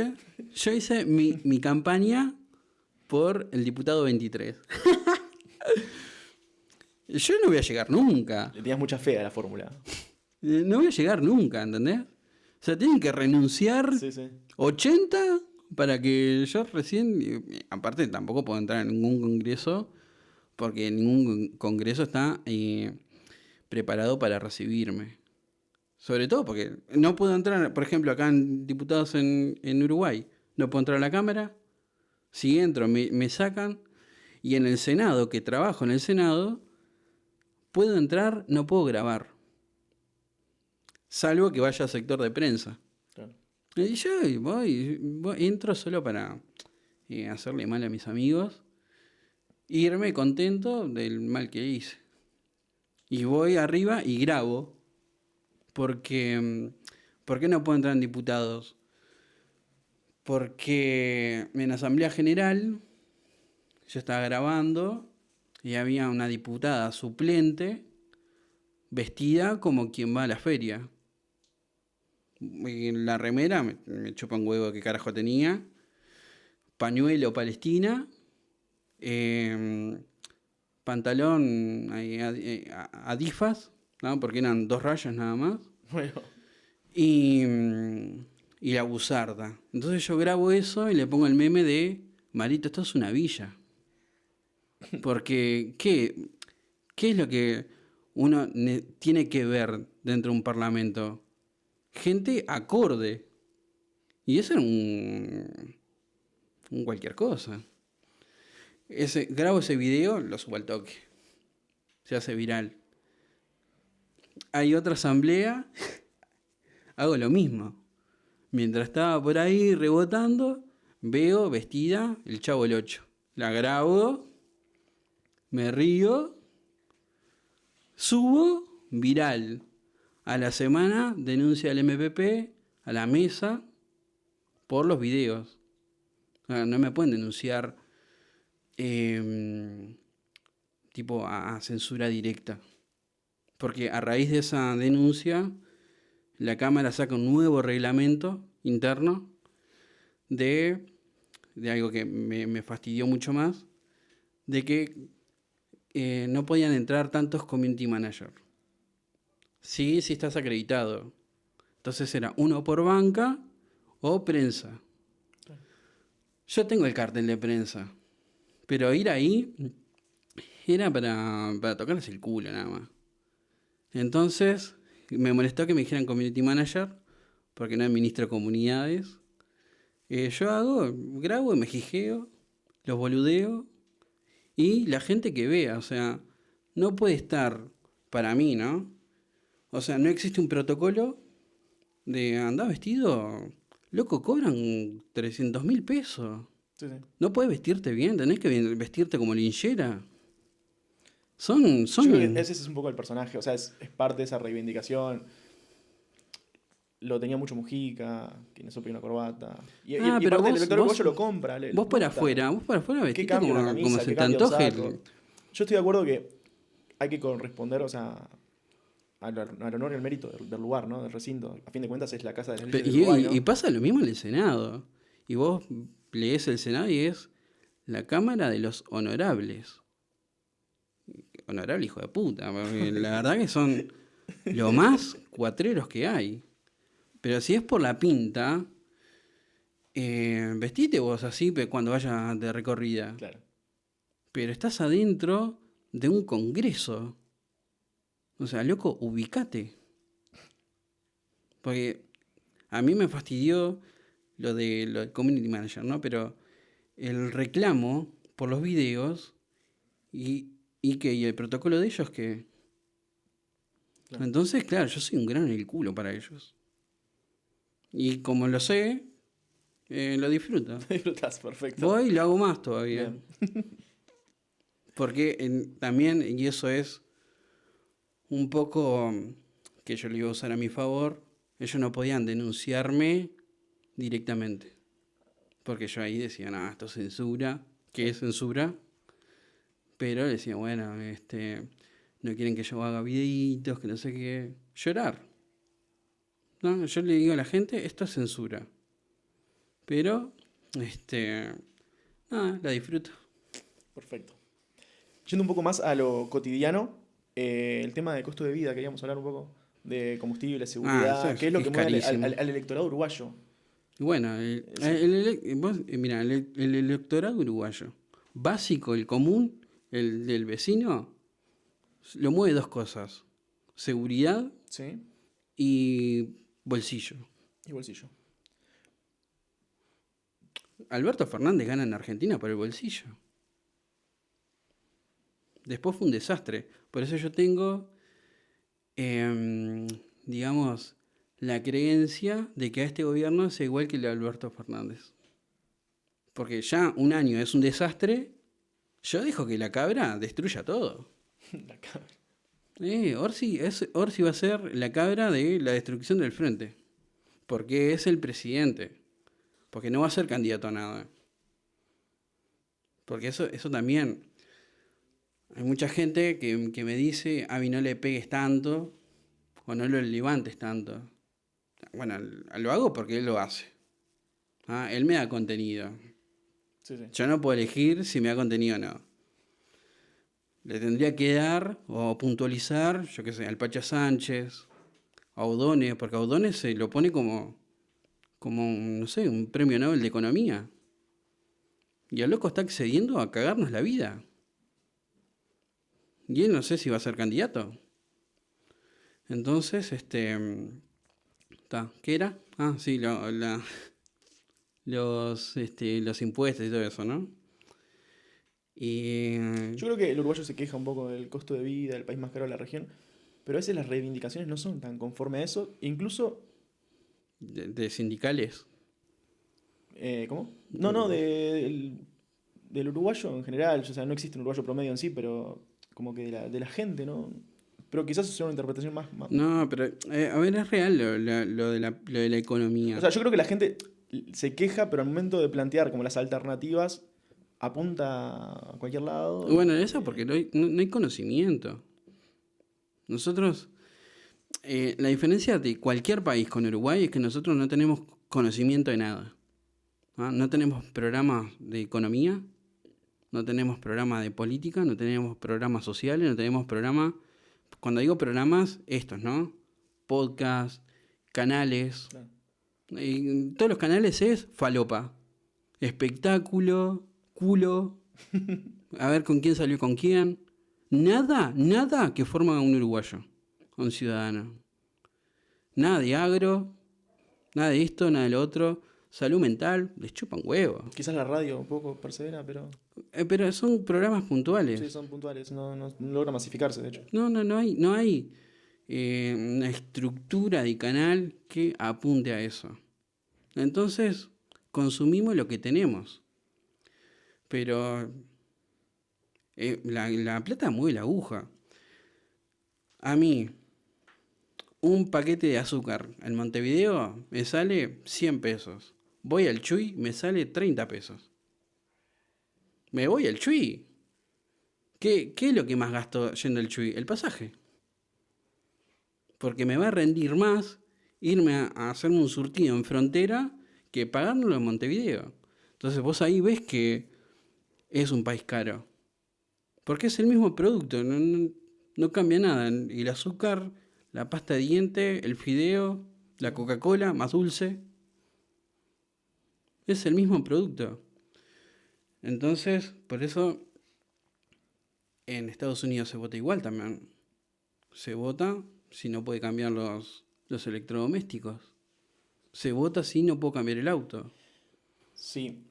yo hice mi campaña por el diputado 23. Yo no voy a llegar nunca. Le tenías mucha fe a la fórmula. No voy a llegar nunca, ¿entendés? O sea, tienen que renunciar Sí, sí. 80 para que yo recién... Aparte, tampoco puedo entrar en ningún congreso porque ningún congreso está preparado para recibirme. Sobre todo porque no puedo entrar, por ejemplo, acá en diputados en Uruguay, no puedo entrar a la Cámara. Si entro, me sacan. Y en el Senado, que trabajo en el Senado, puedo entrar, no puedo grabar. salvo que vaya al sector de prensa. Claro. Y yo entro solo para hacerle mal a mis amigos, e irme contento del mal que hice. Y voy arriba y grabo, porque ¿por qué no puedo entrar en diputados? Porque en la Asamblea General yo estaba grabando y había una diputada suplente vestida como quien va a la feria. En la remera, me chupa un huevo qué carajo tenía, pañuelo Palestina, pantalón Adifas, ¿no? Porque eran 2 rayas nada más, Bueno, y la buzarda. Entonces yo grabo eso y le pongo el meme de, Marito, esto es una villa. Porque, ¿qué es lo que uno tiene que ver dentro de un parlamento? Gente acorde. Y eso era un cualquier cosa. Grabo ese video, lo subo al toque. Se hace viral. Hay otra asamblea, hago lo mismo. Mientras estaba por ahí rebotando, veo vestida el Chavo el 8. La grabo, me río, subo, viral. A la semana denuncia al MPP, a la mesa, por los videos. No me pueden denunciar tipo a censura directa. Porque a raíz de esa denuncia, la Cámara saca un nuevo reglamento interno de algo que me fastidió mucho más, de que no podían entrar tantos community managers. Sí, si estás acreditado. Entonces era uno por banca o prensa. Yo tengo el cartel de prensa, pero ir ahí era para tocarles el culo nada más. Entonces me molestó que me dijeran community manager, porque no administro comunidades. Yo grabo y me jijeo, los boludeo, y la gente que vea, o sea, no puede estar, para mí, ¿no? O sea, no existe un protocolo de andar vestido. Loco, cobran 300.000 pesos. sí, sí. No puedes vestirte bien, tenés que vestirte como linchera. Yo creo que ese es un poco el personaje, o sea, es parte de esa reivindicación. Lo tenía mucho Mujica, que no se ponía una corbata. Y Pero parte del electorado vos uruguayo lo compra. vos para afuera ¿Qué vestite cambia como, una camisa? como ¿Qué se te cambia un antoje. saco? Yo estoy de acuerdo que hay que corresponder, o sea, al honor y al mérito del lugar, ¿no? Del recinto. A fin de cuentas es la casa de las leyes del Uruguay, ¿no? Y pasa lo mismo en el Senado. Y vos lees el Senado y es la Cámara de los Honorables. Honorable hijo de puta, porque la verdad que son lo más cuatreros que hay. Pero si es por la pinta, vestite vos así cuando vayas de recorrida. Claro. Pero estás adentro de un congreso. O sea, loco, ubicate. Porque a mí me fastidió lo del community manager, ¿no? Pero el reclamo por los videos y el protocolo de ellos que... Claro. Entonces, claro, yo soy un grano en el culo para ellos. Y como lo sé, lo disfruto. Disfrutás, perfecto. Voy y lo hago más todavía. Bien. Porque también, y eso es un poco que yo lo iba a usar a mi favor, ellos no podían denunciarme directamente. Porque yo ahí decía, no, esto es censura. ¿Qué es censura? Pero decía, bueno, no quieren que yo haga videitos, que no sé qué. Llorar. No, yo le digo a la gente, esto es censura. Pero, nada, la disfruto. Perfecto. Yendo un poco más a lo cotidiano, el tema del costo de vida, queríamos hablar un poco de combustible, seguridad, eso qué es lo que mueve carísimo. al electorado uruguayo. Y bueno, mirá, el electorado uruguayo, básico, el común, el del vecino, lo mueve 2 cosas: seguridad ¿Sí? y bolsillo. Y bolsillo. Alberto Fernández gana en Argentina por el bolsillo. Después fue un desastre. Por eso yo tengo, digamos, la creencia de que a este gobierno sea igual que el de Alberto Fernández. Porque ya un año es un desastre, yo dejo que la cabra destruya todo. La cabra. Orsi va a ser la cabra de la destrucción del frente. Porque es el presidente. Porque no va a ser candidato a nada. Porque eso también. Hay mucha gente que me dice, Avi, no le pegues tanto. O no lo levantes tanto. Bueno, lo hago porque él lo hace. Él me da contenido. Sí, sí. Yo no puedo elegir si me da contenido o no. Le tendría que dar o puntualizar, yo qué sé, al Pacha Sánchez, a O'Donnell, porque a O'Donnell se lo pone como no sé, un premio Nobel de Economía. Y el loco está accediendo a cagarnos la vida. Y él no sé si va a ser candidato. Entonces, ¿qué era? Sí, los impuestos y todo eso, ¿no? Y Yo creo que el uruguayo se queja un poco del costo de vida, del país más caro de la región, pero a veces las reivindicaciones no son tan conforme a eso. Incluso, de sindicales. ¿cómo? No, del uruguayo en general. O sea, no existe un uruguayo promedio en sí, pero como que de la gente, ¿no? Pero quizás sea una interpretación más. No, pero a ver, es real lo de la economía. O sea, yo creo que la gente se queja, pero al momento de plantear como las alternativas, apunta a cualquier lado. Bueno, eso porque no hay conocimiento. Nosotros, la diferencia de cualquier país con Uruguay es que nosotros no tenemos conocimiento de nada. No tenemos programas de economía, no tenemos programas de política, no tenemos programas sociales, no tenemos programas... Cuando digo programas, estos, ¿no? Podcast, canales. Claro. Y todos los canales es falopa. Espectáculo, culo. A ver con quién salió con quién. Nada que forma a un uruguayo, a un ciudadano. Nada de agro, nada de esto, nada de lo otro. Salud mental, les chupan huevo. Quizás la radio un poco persevera, pero Pero son programas puntuales. sí, son puntuales, no logra masificarse, de hecho. No hay una estructura de canal que apunte a eso. Entonces, consumimos lo que tenemos. Pero la plata mueve la aguja. A mí, un paquete de azúcar en Montevideo me sale 100 pesos. Voy al Chuy, me sale 30 pesos. Me voy al Chuy. ¿Qué es lo que más gasto yendo al Chuy? El pasaje. Porque me va a rendir más irme a hacerme un surtido en frontera que pagarlo en Montevideo. Entonces vos ahí ves que es un país caro. Porque es el mismo producto, no cambia nada. El azúcar, la pasta de diente, el fideo, la Coca-Cola más dulce. Es el mismo producto. Entonces, por eso en Estados Unidos se vota igual también. Se vota si no puede cambiar los electrodomésticos. Se vota si no puedo cambiar el auto. Sí.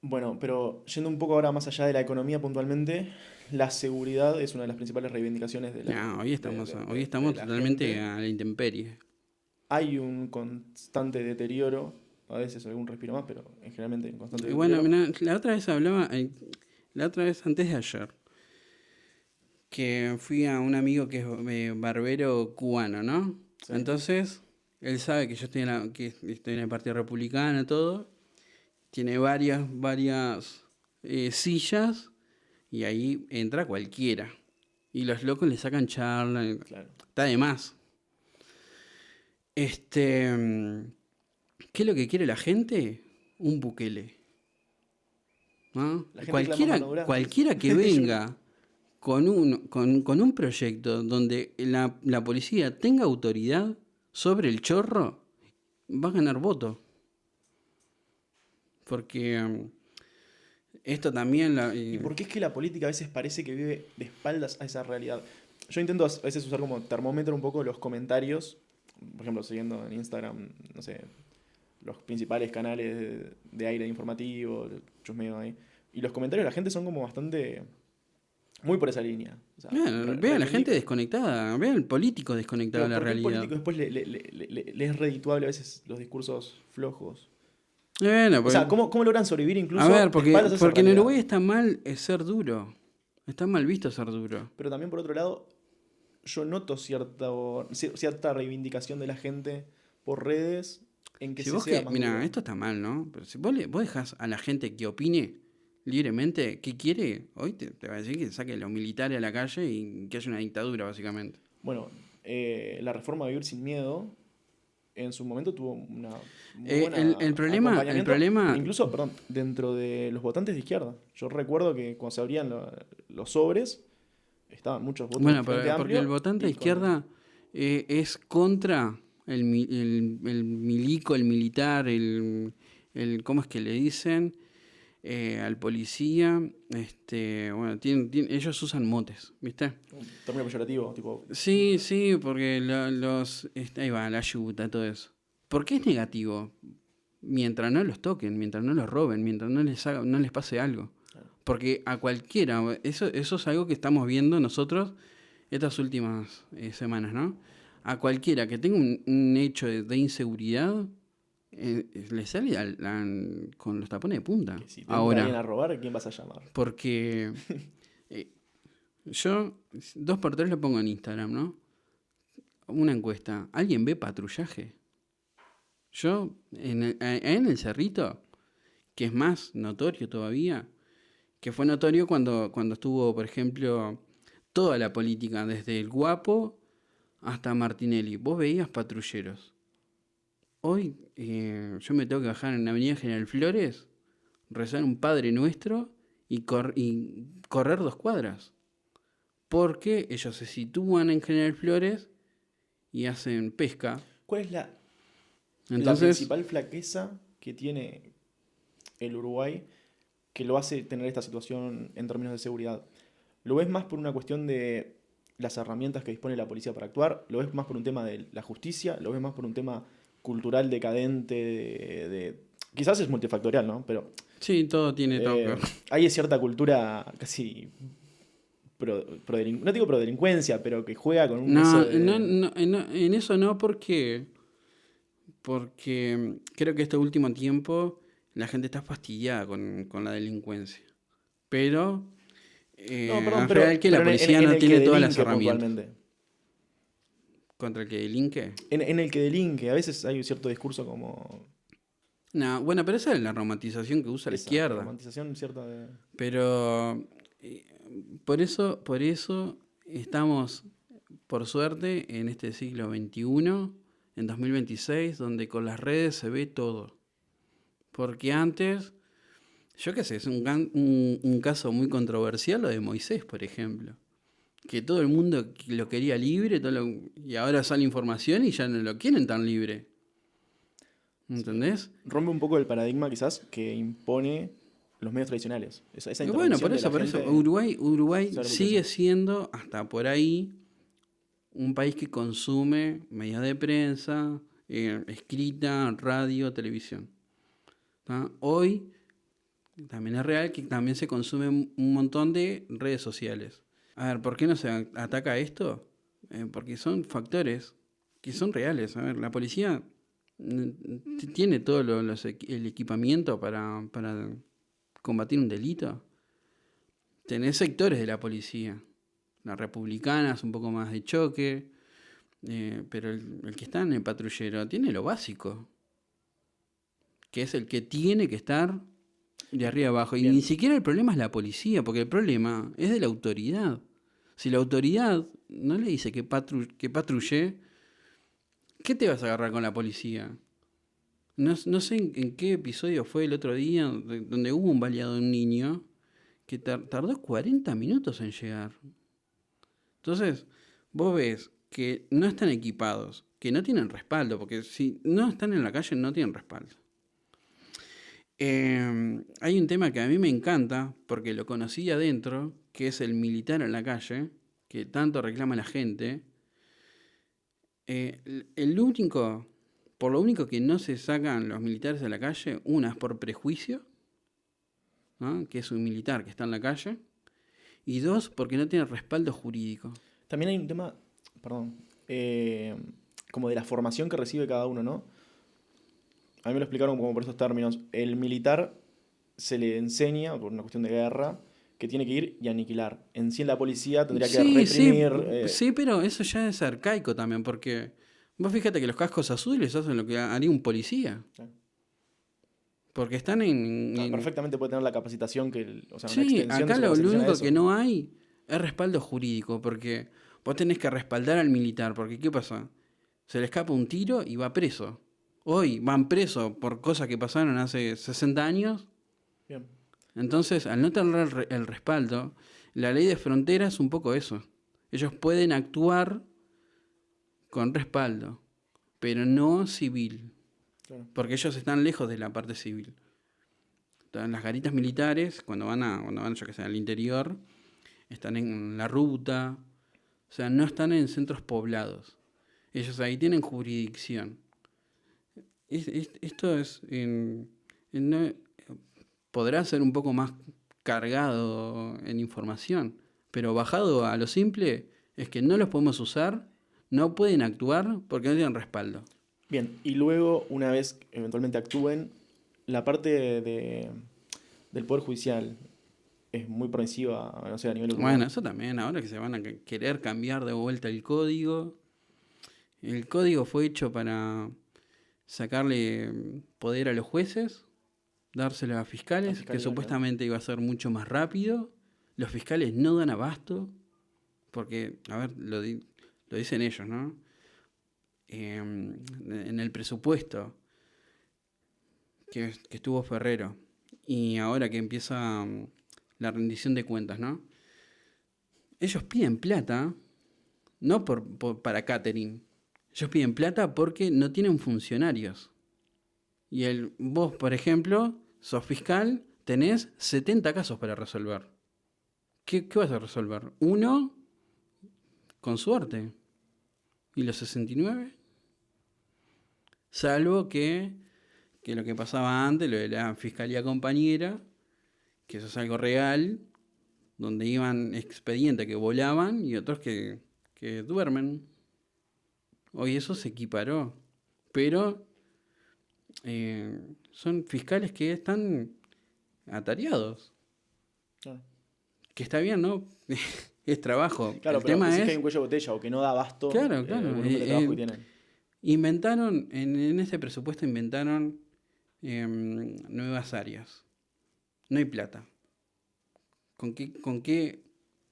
Bueno, pero yendo un poco ahora más allá de la economía puntualmente, la seguridad es una de las principales reivindicaciones de la, Hoy estamos de la totalmente gente. a la intemperie. Hay un constante deterioro, a veces algún respiro más, pero en generalmente un constante Y bueno, deterioro. mirá, la otra vez antes de ayer, que fui a un amigo que es barbero cubano, ¿no? Sí. Entonces, él sabe que yo estoy en el Partido Republicano, todo. Tiene varias sillas y ahí entra cualquiera. Y los locos le sacan charla. Claro. Está de más. ¿Qué es lo que quiere la gente? Un Bukele. ¿No? La gente clama mano dura. Cualquiera que venga con un proyecto donde la policía tenga autoridad sobre el chorro, va a ganar voto. Porque esto también... ¿Y por qué es que la política a veces parece que vive de espaldas a esa realidad? Yo intento a veces usar como termómetro un poco los comentarios, por ejemplo, siguiendo en Instagram, no sé, los principales canales de aire informativo, chusmeo ahí. Y los comentarios de la gente son como bastante Muy por esa línea. O sea, Vean a la gente desconectada, vean al político desconectado de la porque el realidad. político después le es redituable a veces los discursos flojos. Bueno, O sea, ¿cómo logran sobrevivir incluso a ver, de espaldas a esa porque en realidad? Uruguay está mal ser duro. Está mal visto ser duro. Pero también por otro lado, yo noto cierta reivindicación de la gente por redes en que Si se vos sea más mira, duro. esto está mal, ¿no? Pero si vos dejás a la gente que opine libremente qué quiere, hoy te va a decir que saque los militares a la calle y que haya una dictadura, básicamente. Bueno, la reforma Vivir Sin Miedo en su momento tuvo una muy buena El acompañamiento, problema, incluso, perdón, dentro de los votantes de izquierda. Yo recuerdo que cuando se abrían los sobres, estaban muchos votos bueno, del Frente porque el Amplio votante de y con... izquierda es contra el milico, el militar, ¿cómo es que le dicen? Al policía, bueno, ellos usan motes, ¿viste? Un término peyorativo, tipo... Sí, sí, porque ahí va, la yuta, todo eso. ¿Por qué es negativo? Mientras no los toquen, mientras no los roben, mientras no les pase algo. Porque a cualquiera, eso es algo que estamos viendo nosotros estas últimas semanas, ¿no? A cualquiera que tenga un hecho de inseguridad, le sale con los tapones de punta. Que si te entra alguien a Ahora, robar, ¿a quién vas a llamar? porque eh, yo 2x3 lo pongo en Instagram, ¿no? Una encuesta. ¿Alguien ve patrullaje? Yo, en el Cerrito, que es más notorio todavía, que fue notorio cuando estuvo, por ejemplo, toda la política, desde el Guapo hasta Martinelli. Vos veías patrulleros. Hoy yo me tengo que bajar en la Avenida General Flores, rezar un Padre Nuestro y correr 2 cuadras. Porque ellos se sitúan en General Flores y hacen pesca. ¿Cuál es la Entonces, principal flaqueza que tiene el Uruguay que lo hace tener esta situación en términos de seguridad? ¿Lo ves más por una cuestión de las herramientas que dispone la policía para actuar? ¿Lo ves más por un tema de la justicia? ¿Lo ves más por un tema cultural decadente? Quizás es multifactorial, ¿no? Pero sí, todo tiene todo que ver. hay cierta cultura casi... no digo prodelincuencia, pero que juega con un eso No, de... en eso no, porque creo que este último tiempo la gente está fastidiada con la delincuencia. Pero No, perdón, es real que la pero policía en no el que tiene todas las delinque herramientas. puntualmente. ¿Contra el que delinque? En el que delinque, a veces hay un cierto discurso como... No, bueno, pero esa es la romantización que usa la esa izquierda. romantización cierta de... Pero por eso estamos, por suerte, en este siglo XXI, en 2026, donde con las redes se ve todo. Porque antes, yo qué sé, es un caso muy controversial lo de Moisés, por ejemplo. Que todo el mundo lo quería libre y ahora sale información y ya no lo quieren tan libre. ¿Entendés? Rompe un poco el paradigma quizás que impone los medios tradicionales. Esa Y bueno, por intervención de eso, la gente Uruguay sobre la sigue populación. siendo, hasta por ahí, un país que consume medios de prensa, escrita, radio, televisión. ¿Tá? Hoy también es real que también se consume un montón de redes sociales. A ver, ¿por qué no se ataca esto? Porque son factores que son reales. A ver, la policía tiene todo el equipamiento para combatir un delito. Tenés sectores de la policía. Las republicanas, un poco más de choque. Pero el que está en el patrullero tiene lo básico. Que es el que tiene que estar de arriba abajo. Y Bien. ni siquiera el problema es la policía, porque el problema es de la autoridad. Si la autoridad no le dice que patrulle, ¿qué te vas a agarrar con la policía? No sé en qué episodio fue el otro día donde hubo un baleado de un niño que tardó 40 minutos en llegar. Entonces, vos ves que no están equipados, que no tienen respaldo, porque si no están en la calle no tienen respaldo. Hay un tema que a mí me encanta, porque lo conocí adentro, que es el militar en la calle, que tanto reclama la gente. Por lo único que no se sacan los militares a la calle, una es por prejuicio, ¿no? Que es un militar que está en la calle, Y dos, porque no tiene respaldo jurídico. También hay un tema, perdón, como de la formación que recibe cada uno, ¿no? A mí me lo explicaron como por esos términos. El militar se le enseña, por una cuestión de guerra, que tiene que ir y aniquilar. En sí, en la policía tendría que Sí, sí, reprimir. sí, pero eso ya es arcaico también, porque vos fíjate que los cascos azules hacen lo que haría un policía. Claro. Porque están Perfectamente puede tener la capacitación o sea, una Sí, extensión de acá su lo capacitación a único que eso. no hay es respaldo jurídico, porque vos tenés que respaldar al militar, porque ¿qué pasa? Se le escapa un tiro y va preso. Hoy van presos por cosas que pasaron hace 60 años. Bien. Entonces, al no tener el respaldo, la ley de frontera es un poco eso. Ellos pueden actuar con respaldo, pero no civil, Claro. porque ellos están lejos de la parte civil. Entonces, las garitas militares, cuando van, yo que sé, al interior, están en la ruta, o sea, no están en centros poblados. Ellos ahí tienen jurisdicción. Esto es, no- podrá ser un poco más cargado en información, pero bajado a lo simple es que no los podemos usar, no pueden actuar porque no tienen respaldo. Bien, y luego, una vez eventualmente actúen, la parte del Poder Judicial es muy permisiva, no sé, a nivel Bueno, Uruguay. eso también, ahora que se van a querer cambiar de vuelta el código fue hecho para sacarle poder a los jueces, dárselo a La fiscales, que fiscalía, claro. supuestamente iba a ser mucho más rápido. Los fiscales no dan abasto, porque, a ver, lo dicen ellos, ¿no? En el presupuesto que estuvo Ferrero y ahora que empieza la rendición de cuentas, ¿no? Ellos piden plata, no para catering. Ellos piden plata porque no tienen funcionarios. Y vos, por ejemplo, sos fiscal, tenés 70 casos para resolver. ¿Qué vas a resolver? Uno, con suerte. ¿Y los 69? Salvo que lo que pasaba antes, lo de la fiscalía compañera, que eso es algo real, donde iban expedientes que volaban y otros que duermen. Hoy eso se equiparó. Pero son fiscales que están atareados. Claro. Que está bien, ¿no? Es trabajo. Claro, El pero tema decís que hay es... un cuello de botella o que no da abasto Claro, el claro. volumen de trabajo que tienen. Inventaron, en ese presupuesto inventaron nuevas áreas. No hay plata. ¿Con qué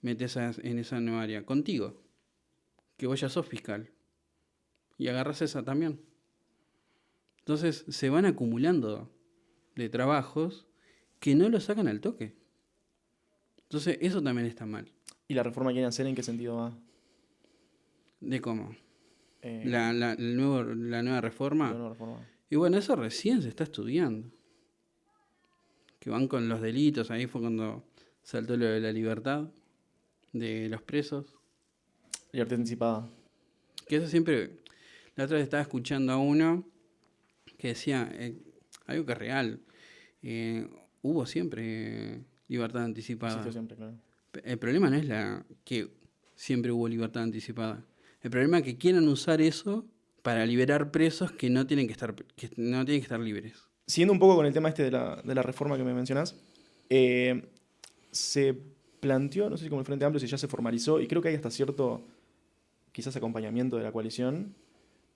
metes en esa nueva área? Contigo. Que vos ya sos fiscal. Y agarras esa también. Entonces se van acumulando de trabajos que no lo sacan al toque. Entonces eso también está mal. ¿Y la reforma que quieren hacer en qué sentido va? ¿De cómo? Eh, La nueva la reforma. nueva reforma. Y bueno, eso recién se está estudiando. Que van con los delitos. Ahí fue cuando saltó lo de la libertad de los presos. Libertad anticipada. Que eso siempre... La otra vez estaba escuchando a uno que decía algo que es real. Hubo siempre libertad anticipada. Existió siempre, claro. El problema no es que siempre hubo libertad anticipada. El problema es que quieran usar eso para liberar presos que no tienen que estar libres. Siguiendo un poco con el tema este de la reforma que me mencionás, se planteó, no sé si como el Frente Amplio, si ya se formalizó, y creo que hay hasta cierto, quizás acompañamiento de la coalición,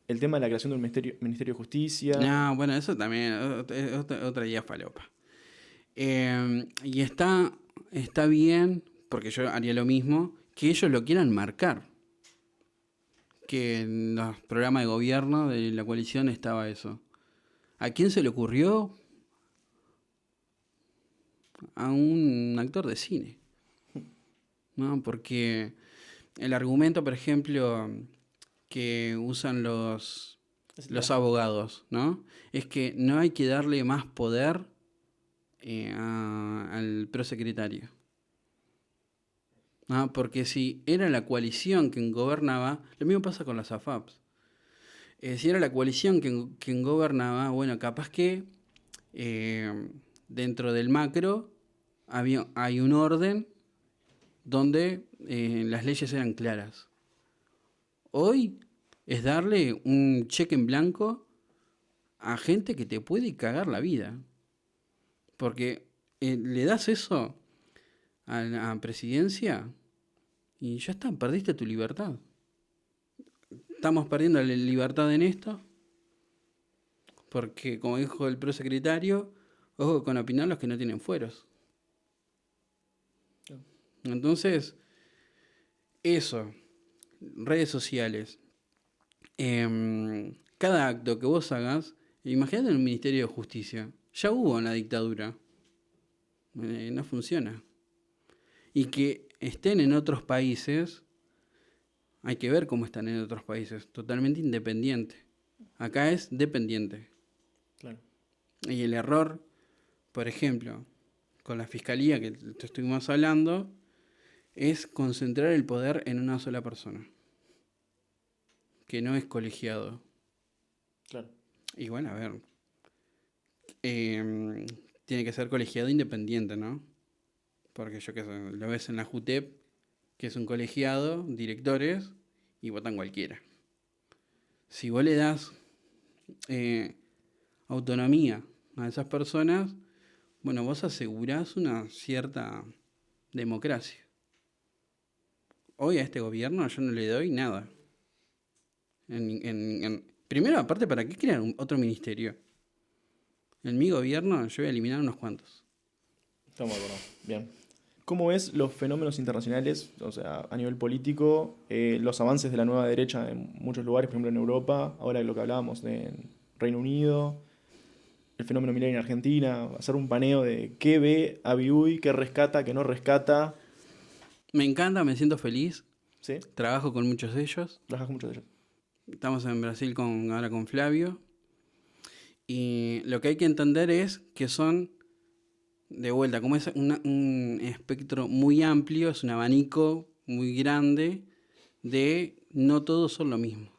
el tema de la creación de un Ministerio de Justicia. No, bueno, eso también es otra idea falopa. Y está bien, porque yo haría lo mismo, que ellos lo quieran marcar. Que en los programas de gobierno de la coalición estaba eso. ¿A quién se le ocurrió? A un actor de cine. ¿No? Porque el argumento, por ejemplo, que usan los abogados, ¿no? Es que no hay que darle más poder al prosecretario. ¿No? Porque si era la coalición quien gobernaba, lo mismo pasa con las AFAPs. Si era la coalición quien gobernaba, bueno, capaz que dentro del macro hay un orden donde las leyes eran claras. Hoy es darle un cheque en blanco a gente que te puede cagar la vida. Porque le das eso a la presidencia y ya está, perdiste tu libertad. Estamos perdiendo la libertad en esto, porque como dijo el prosecretario, ojo con opinar los que no tienen fueros. Entonces, eso, redes sociales, cada acto que vos hagas, imagínate en el Ministerio de Justicia, ya hubo una dictadura, no funciona. Y que estén en otros países, hay que ver cómo están en otros países, totalmente independiente. Acá es dependiente. Claro. Y el error, por ejemplo, con la fiscalía que te estuvimos hablando, es concentrar el poder en una sola persona, que no es colegiado. Claro. Y bueno, a ver, tiene que ser colegiado independiente, ¿no? Porque yo qué sé, lo ves en la JUTEP, que es un colegiado, directores, y votan cualquiera. Si vos le das autonomía a esas personas, bueno, vos asegurás una cierta democracia. Hoy a este gobierno yo no le doy nada. Primero, aparte, ¿para qué crear otro ministerio? En mi gobierno yo voy a eliminar unos cuantos. Estamos de acuerdo. Bien. ¿Cómo ves los fenómenos internacionales, o sea, a nivel político, los avances de la nueva derecha en muchos lugares, por ejemplo en Europa, ahora lo que hablábamos de Reino Unido, el fenómeno Milei en Argentina, hacer un paneo de qué ve Abiuy, qué rescata, qué no rescata? Me encanta, me siento feliz. ¿Sí? Trabajo con muchos de ellos. Trabajas con muchos de ellos. Estamos en Brasil ahora con Flavio. Y lo que hay que entender es que son, de vuelta, como es un espectro muy amplio, es un abanico muy grande de no todos son lo mismo.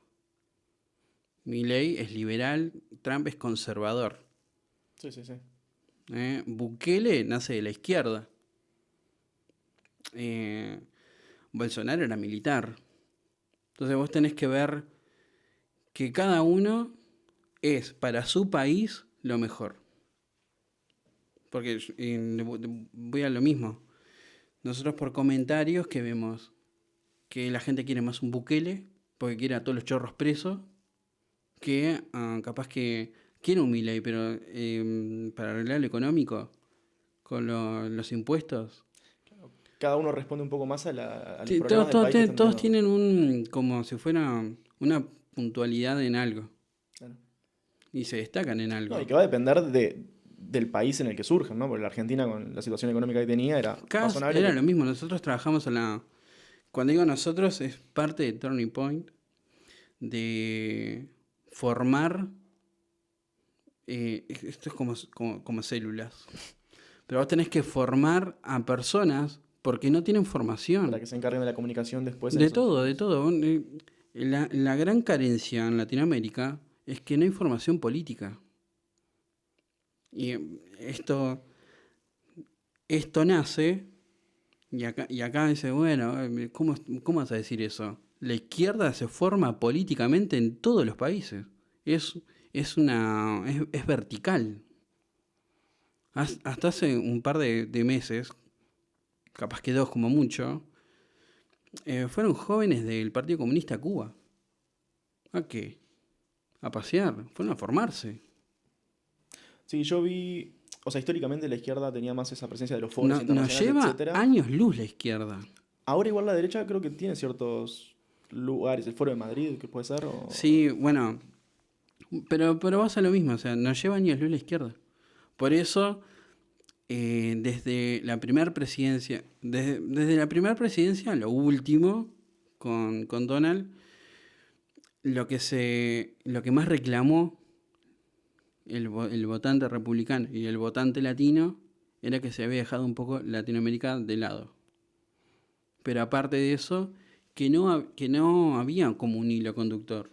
Milei es liberal, Trump es conservador. Sí, sí, sí. Bukele nace de la izquierda. Bolsonaro era militar. Entonces vos tenés que ver que cada uno es para su país lo mejor. Porque voy a lo mismo. Nosotros por comentarios que vemos que la gente quiere más un Bukele, porque quiere a todos los chorros presos, que capaz que quiere un Milei, pero para arreglar lo económico, con los impuestos. Cada uno responde un poco más a los Sí, problemas del país que están todos teniendo. tienen como si fuera una puntualidad en algo. Claro. Y se destacan en No, algo. y que va a depender del país en el que surjan, ¿no? Porque la Argentina, con la situación económica que tenía, era Acá razonable era que... lo mismo, nosotros trabajamos Cuando digo nosotros, es parte de Turning Point, de formar... esto es como células. Pero vos tenés que formar a personas porque no tienen para formación. que se encarguen de la comunicación después en De esos todo, de lugares. todo. La gran carencia en Latinoamérica es que no hay formación política. Y esto nace, y acá dice, bueno, ¿cómo vas a decir eso? La izquierda se forma políticamente en todos los países. Es vertical. Hasta hace un par de meses, capaz que 2 como mucho, fueron jóvenes del Partido Comunista a Cuba. ¿A qué? A pasear, fueron a formarse. Sí, yo vi... O sea, históricamente la izquierda tenía más esa presencia de los foros Nos internacionales, lleva etcétera. años luz la izquierda. Ahora igual la derecha creo que tiene ciertos lugares. El Foro de Madrid, que puede ser, Sí, bueno, pero vas a lo mismo, o sea, nos lleva años luz la izquierda. Por eso, desde la primera presidencia, desde la primera presidencia, lo último, con Donald, lo que más reclamó el votante republicano y el votante latino era que se había dejado un poco Latinoamérica de lado. Pero aparte de eso, que no había como un hilo conductor.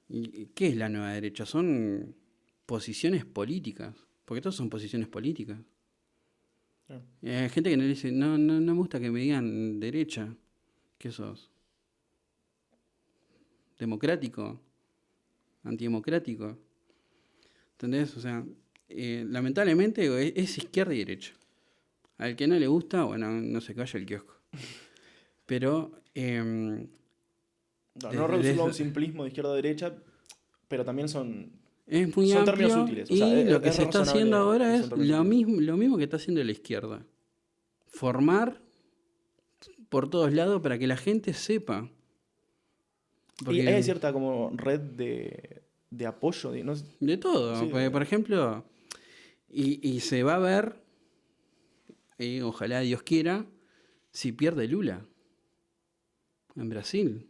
¿Y qué es la nueva derecha? Son posiciones políticas, porque todas son posiciones políticas. Claro. Hay gente que no dice, no me gusta que me digan derecha. ¿Qué sos? ¿Democrático? ¿Antidemocrático? ¿Entendés? O sea, lamentablemente es izquierda y derecha. Al que no le gusta, bueno, no se calla el kiosco. Pero No reducirlo a un simplismo de izquierda a derecha, pero también es muy son términos amplio útiles. O y sea, lo que es se está razonable haciendo ahora que son es términos útiles. lo mismo que está haciendo la izquierda. Formar por todos lados para que la gente sepa. Y hay Porque cierta como red de apoyo. No sé, de todo. sí, Porque, por ejemplo, y se va a ver, ojalá Dios quiera, si pierde Lula en Brasil.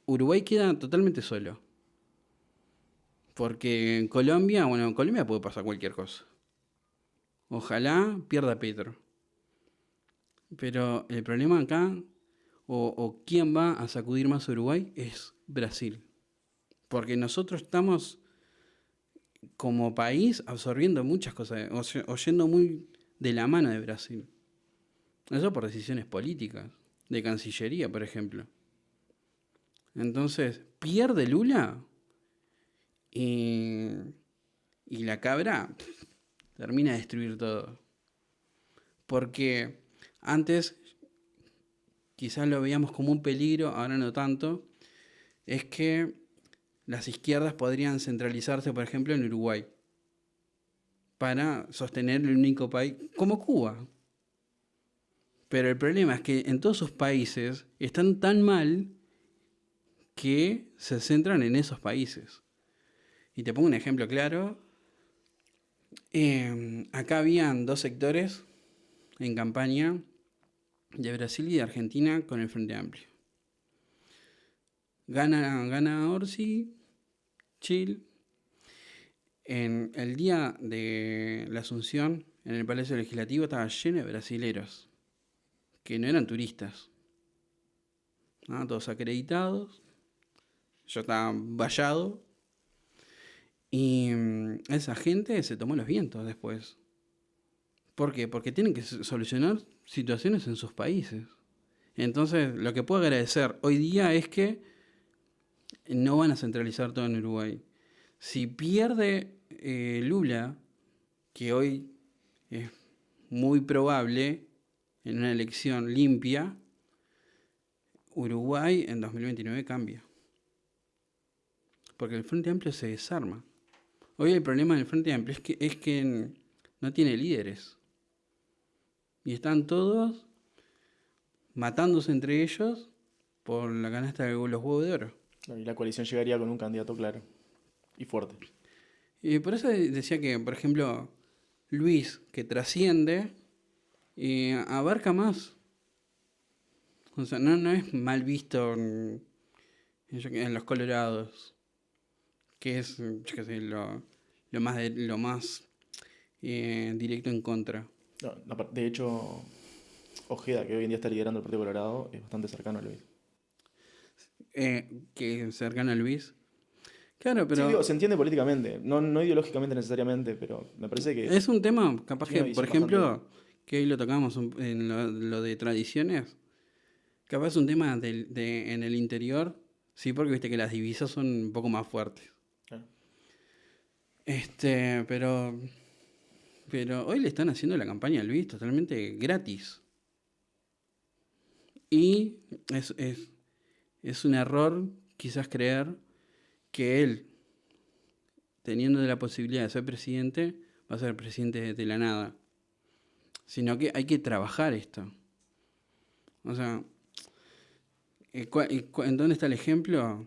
Uruguay queda totalmente solo. Porque en Colombia, bueno, en Colombia puede pasar cualquier cosa. Ojalá pierda Petro. Pero el problema acá, o quién va a sacudir más a Uruguay, es Brasil. Porque nosotros estamos como país absorbiendo muchas cosas, o yendo muy de la mano de Brasil. Eso por decisiones políticas, de Cancillería, por ejemplo. Entonces, pierde Lula y, y la cabra termina de destruir todo. Porque antes quizás lo veíamos como un peligro, ahora no tanto, es que las izquierdas podrían centralizarse, por ejemplo, en Uruguay, para sostener el único país, como Cuba. Pero el problema es que en todos sus países están tan mal que se centran en esos países. Y te pongo un ejemplo claro. Acá habían dos sectores en campaña de Brasil y de Argentina con el Frente Amplio. Gana Orsi, chill. En el día de la Asunción, en el Palacio Legislativo, estaba lleno de brasileros, que no eran turistas. Todos acreditados. Yo estaba vallado. Y esa gente se tomó los vientos después. ¿Por qué? Porque tienen que solucionar situaciones en sus países. Entonces, lo que puedo agradecer hoy día es que no van a centralizar todo en Uruguay. Si pierde Lula, que hoy es muy probable en una elección limpia, Uruguay en 2029 cambia. Porque el Frente Amplio se desarma. Hoy el problema del Frente Amplio es que no tiene líderes. Y están todos matándose entre ellos por la canasta de los huevos de oro. y la coalición llegaría con un candidato claro y fuerte. Y por eso decía que, por ejemplo, Luis, que trasciende, abarca más. O sea, no es mal visto en los Colorados, que es, yo qué sé, lo más directo en contra. De hecho, Ojeda, que hoy en día está liderando el Partido Colorado, es bastante cercano a Luis. Que es cercano a Luis. Claro, Sí, pero digo, se entiende políticamente, no ideológicamente necesariamente, pero me parece que es un tema, capaz tiene que, una por visión ejemplo, que hoy lo tocamos en lo de tradiciones, capaz un tema en el interior, sí, porque viste que las divisas son un poco más fuertes. Claro. Pero hoy le están haciendo la campaña a Luis totalmente gratis. Y es un error quizás creer que él, teniendo la posibilidad de ser presidente, va a ser presidente de la nada. Sino que hay que trabajar esto. O sea, ¿en dónde está el ejemplo?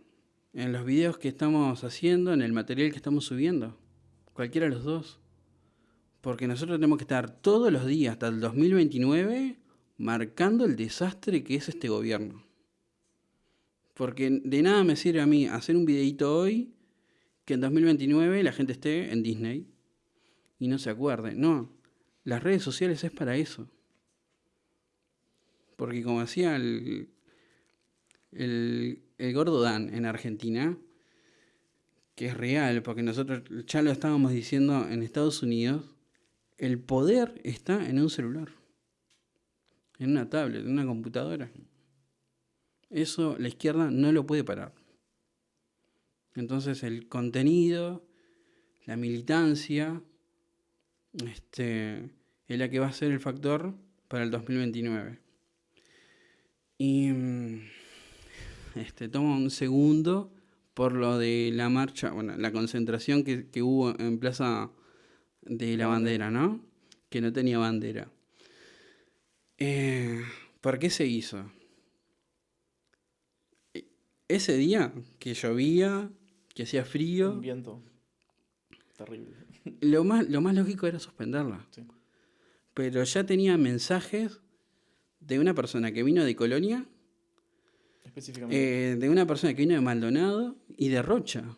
En los videos que estamos haciendo, en el material que estamos subiendo. Cualquiera de los dos. Porque nosotros tenemos que estar todos los días hasta el 2029 marcando el desastre que es este gobierno. Porque de nada me sirve a mí hacer un videito hoy que en 2029 la gente esté en Disney y no se acuerde. No, las redes sociales es para eso. Porque como decía el gordo Dan en Argentina, que es real, porque nosotros ya lo estábamos diciendo en Estados Unidos, El poder está en un celular, en una tablet, en una computadora. Eso la izquierda no lo puede parar. Entonces el contenido, la militancia, es la que va a ser el factor para el 2029. Y toma un segundo por lo de la marcha, bueno, la concentración que hubo en Plaza de la Bandera, ¿no? Que no tenía bandera. ¿Por qué se hizo? Ese día que llovía, que hacía Un frío, viento terrible. lo más lógico era suspenderla. Sí. Pero ya tenía mensajes de una persona que vino de Colonia, Específicamente. de una persona que vino de Maldonado y de Rocha.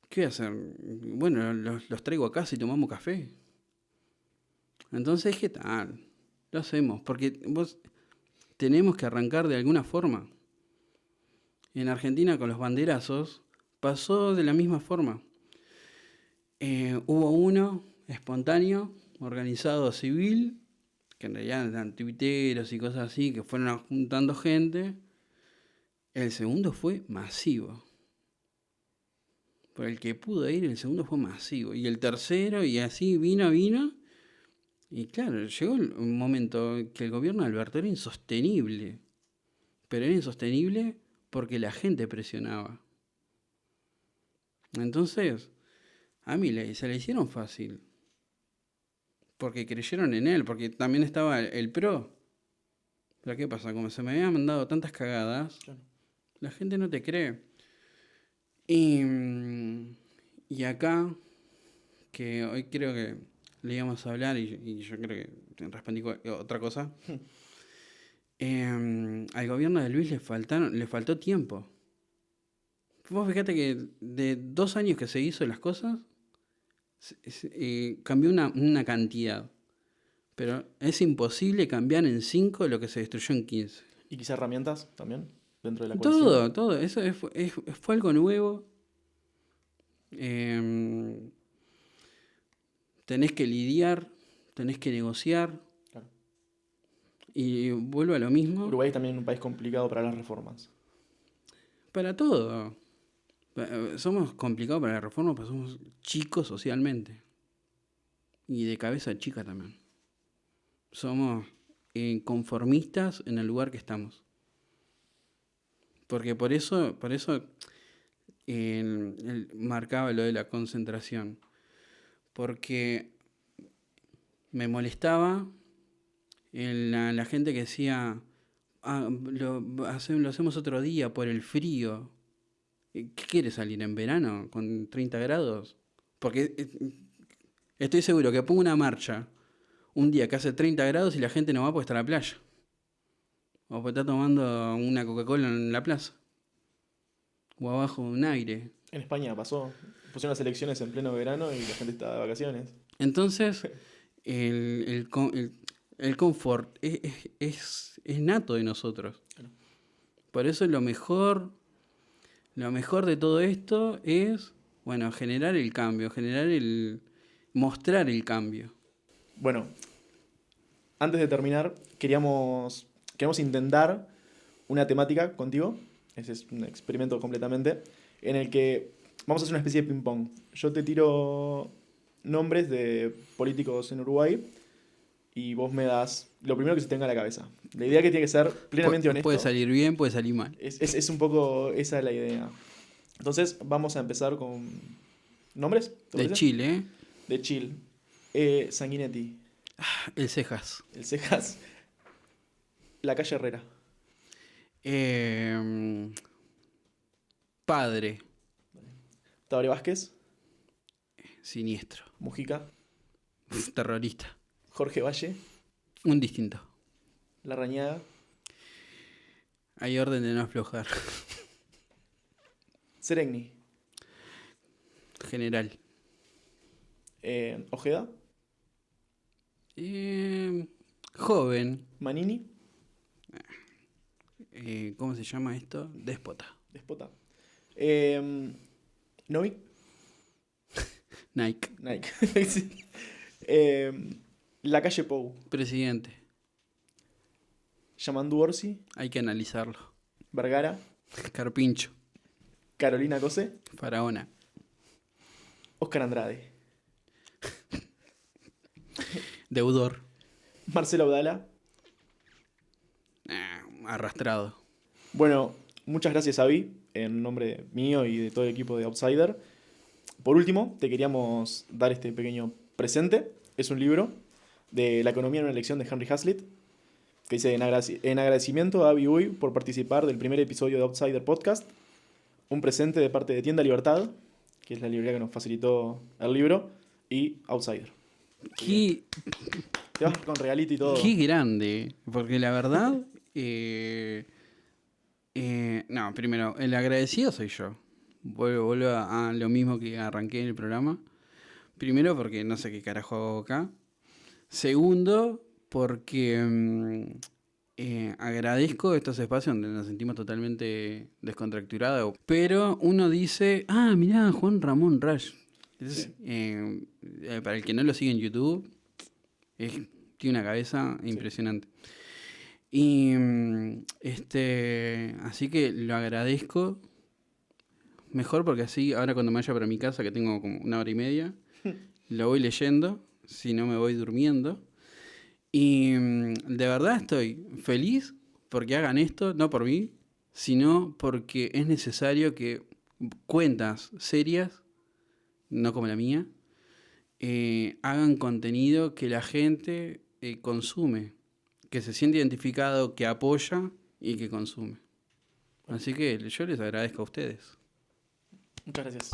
¿Qué voy a hacer? Bueno, los traigo acá si tomamos café. Entonces, ¿qué tal? Lo hacemos, porque tenemos que arrancar de alguna forma. En Argentina con los banderazos pasó de la misma forma. Hubo uno espontáneo, organizado civil, que en realidad eran tuiteros y cosas así, que fueron juntando gente. El segundo fue masivo. Por el que pudo ir, el segundo fue masivo. Y el tercero, y así vino. Y claro, llegó un momento que el gobierno de Alberto era insostenible. Pero era insostenible porque la gente presionaba. Entonces, a Milei se le hicieron fácil. Porque creyeron en él, porque también estaba el PRO. Pero ¿qué pasa? Como se me habían mandado tantas cagadas, Claro. la gente no te cree. Y acá, que hoy creo que le íbamos a hablar y yo creo que respondí otra cosa. Al gobierno de Luis le faltó tiempo. Vos fíjate que de 2 años que se hizo las cosas, cambió una cantidad. Pero es imposible cambiar en 5 lo que se destruyó en 15. Y quizá herramientas también dentro de la coalición. Todo. Eso fue algo nuevo. Tenés que lidiar, tenés que negociar. Claro. Y vuelvo a lo mismo. Uruguay es también un país complicado para las reformas. Para todo. Somos complicados para la reforma porque somos chicos socialmente. Y de cabeza chica también. Somos conformistas en el lugar que estamos. Porque por eso él marcaba lo de la concentración. Porque me molestaba la gente que decía, lo hacemos otro día por el frío. ¿Qué quiere salir en verano con 30 grados? Porque estoy seguro que pongo una marcha un día que hace 30 grados y la gente no va porque está en la playa. O porque está tomando una Coca-Cola en la plaza. O abajo de un aire. En España pusieron las elecciones en pleno verano y la gente estaba de vacaciones. Entonces, el confort es nato de nosotros. Claro. Por eso lo mejor de todo esto es, bueno, generar el cambio, mostrar el cambio. Bueno, antes de terminar, queríamos intentar una temática contigo. Ese es un experimento completamente. En el que vamos a hacer una especie de ping-pong. Yo te tiro nombres de políticos en Uruguay y vos me das lo primero que se tenga a la cabeza. La idea que tiene que ser plenamente honesto. Puede salir bien, puede salir mal. Es un poco esa la idea. Entonces vamos a empezar con nombres. ¿Te De parece? Chile, ¿eh? De Chile. Sanguinetti. El Cejas. El Cejas. La calle Herrera. Padre. Tabaré Vázquez. Siniestro. Mujica. Terrorista. Jorge Valle. Un distinto. Larrañaga. Hay orden de no aflojar. Serengni. General. Ojeda. Joven. Manini. ¿Cómo se llama esto? Déspota. Despota. Novik. Nike. Nike. Sí. La calle Pou. Presidente. Yamandu Orsi. Hay que analizarlo. Vergara. Carpincho. Carolina Cose. Faraona. Oscar Andrade. Deudor. Marcelo Abdala. Arrastrado. Bueno, muchas gracias, Avi, en nombre mío y de todo el equipo de Outsider. Por último, te queríamos dar este pequeño presente. Es un libro de La economía en una lección de Henry Hazlitt, que dice: en agradecimiento a Avi Uy por participar del primer episodio de Outsider Podcast, un presente de parte de Tienda Libertad, que es la librería que nos facilitó el libro, y Outsider. Qué, Te vas con regalito y todo. qué grande. Porque la verdad... no, primero, el agradecido soy yo. Vuelvo a lo mismo que arranqué en el programa. Primero, porque no sé qué carajo hago acá. Segundo, porque agradezco estos espacios donde nos sentimos totalmente descontracturados. Pero uno dice, mirá, Juan Ramón Rash. Entonces, para el que no lo sigue en YouTube, tiene una cabeza impresionante. Y así que lo agradezco. Mejor porque así, ahora cuando me vaya para mi casa, que tengo como 1 hora y media, lo voy leyendo, si no me voy durmiendo. Y de verdad estoy feliz porque hagan esto, no por mí, sino porque es necesario que cuentas serias, no como la mía, hagan contenido que la gente consume, que se siente identificado, que apoya y que consume. Así que yo les agradezco a ustedes. Muchas gracias.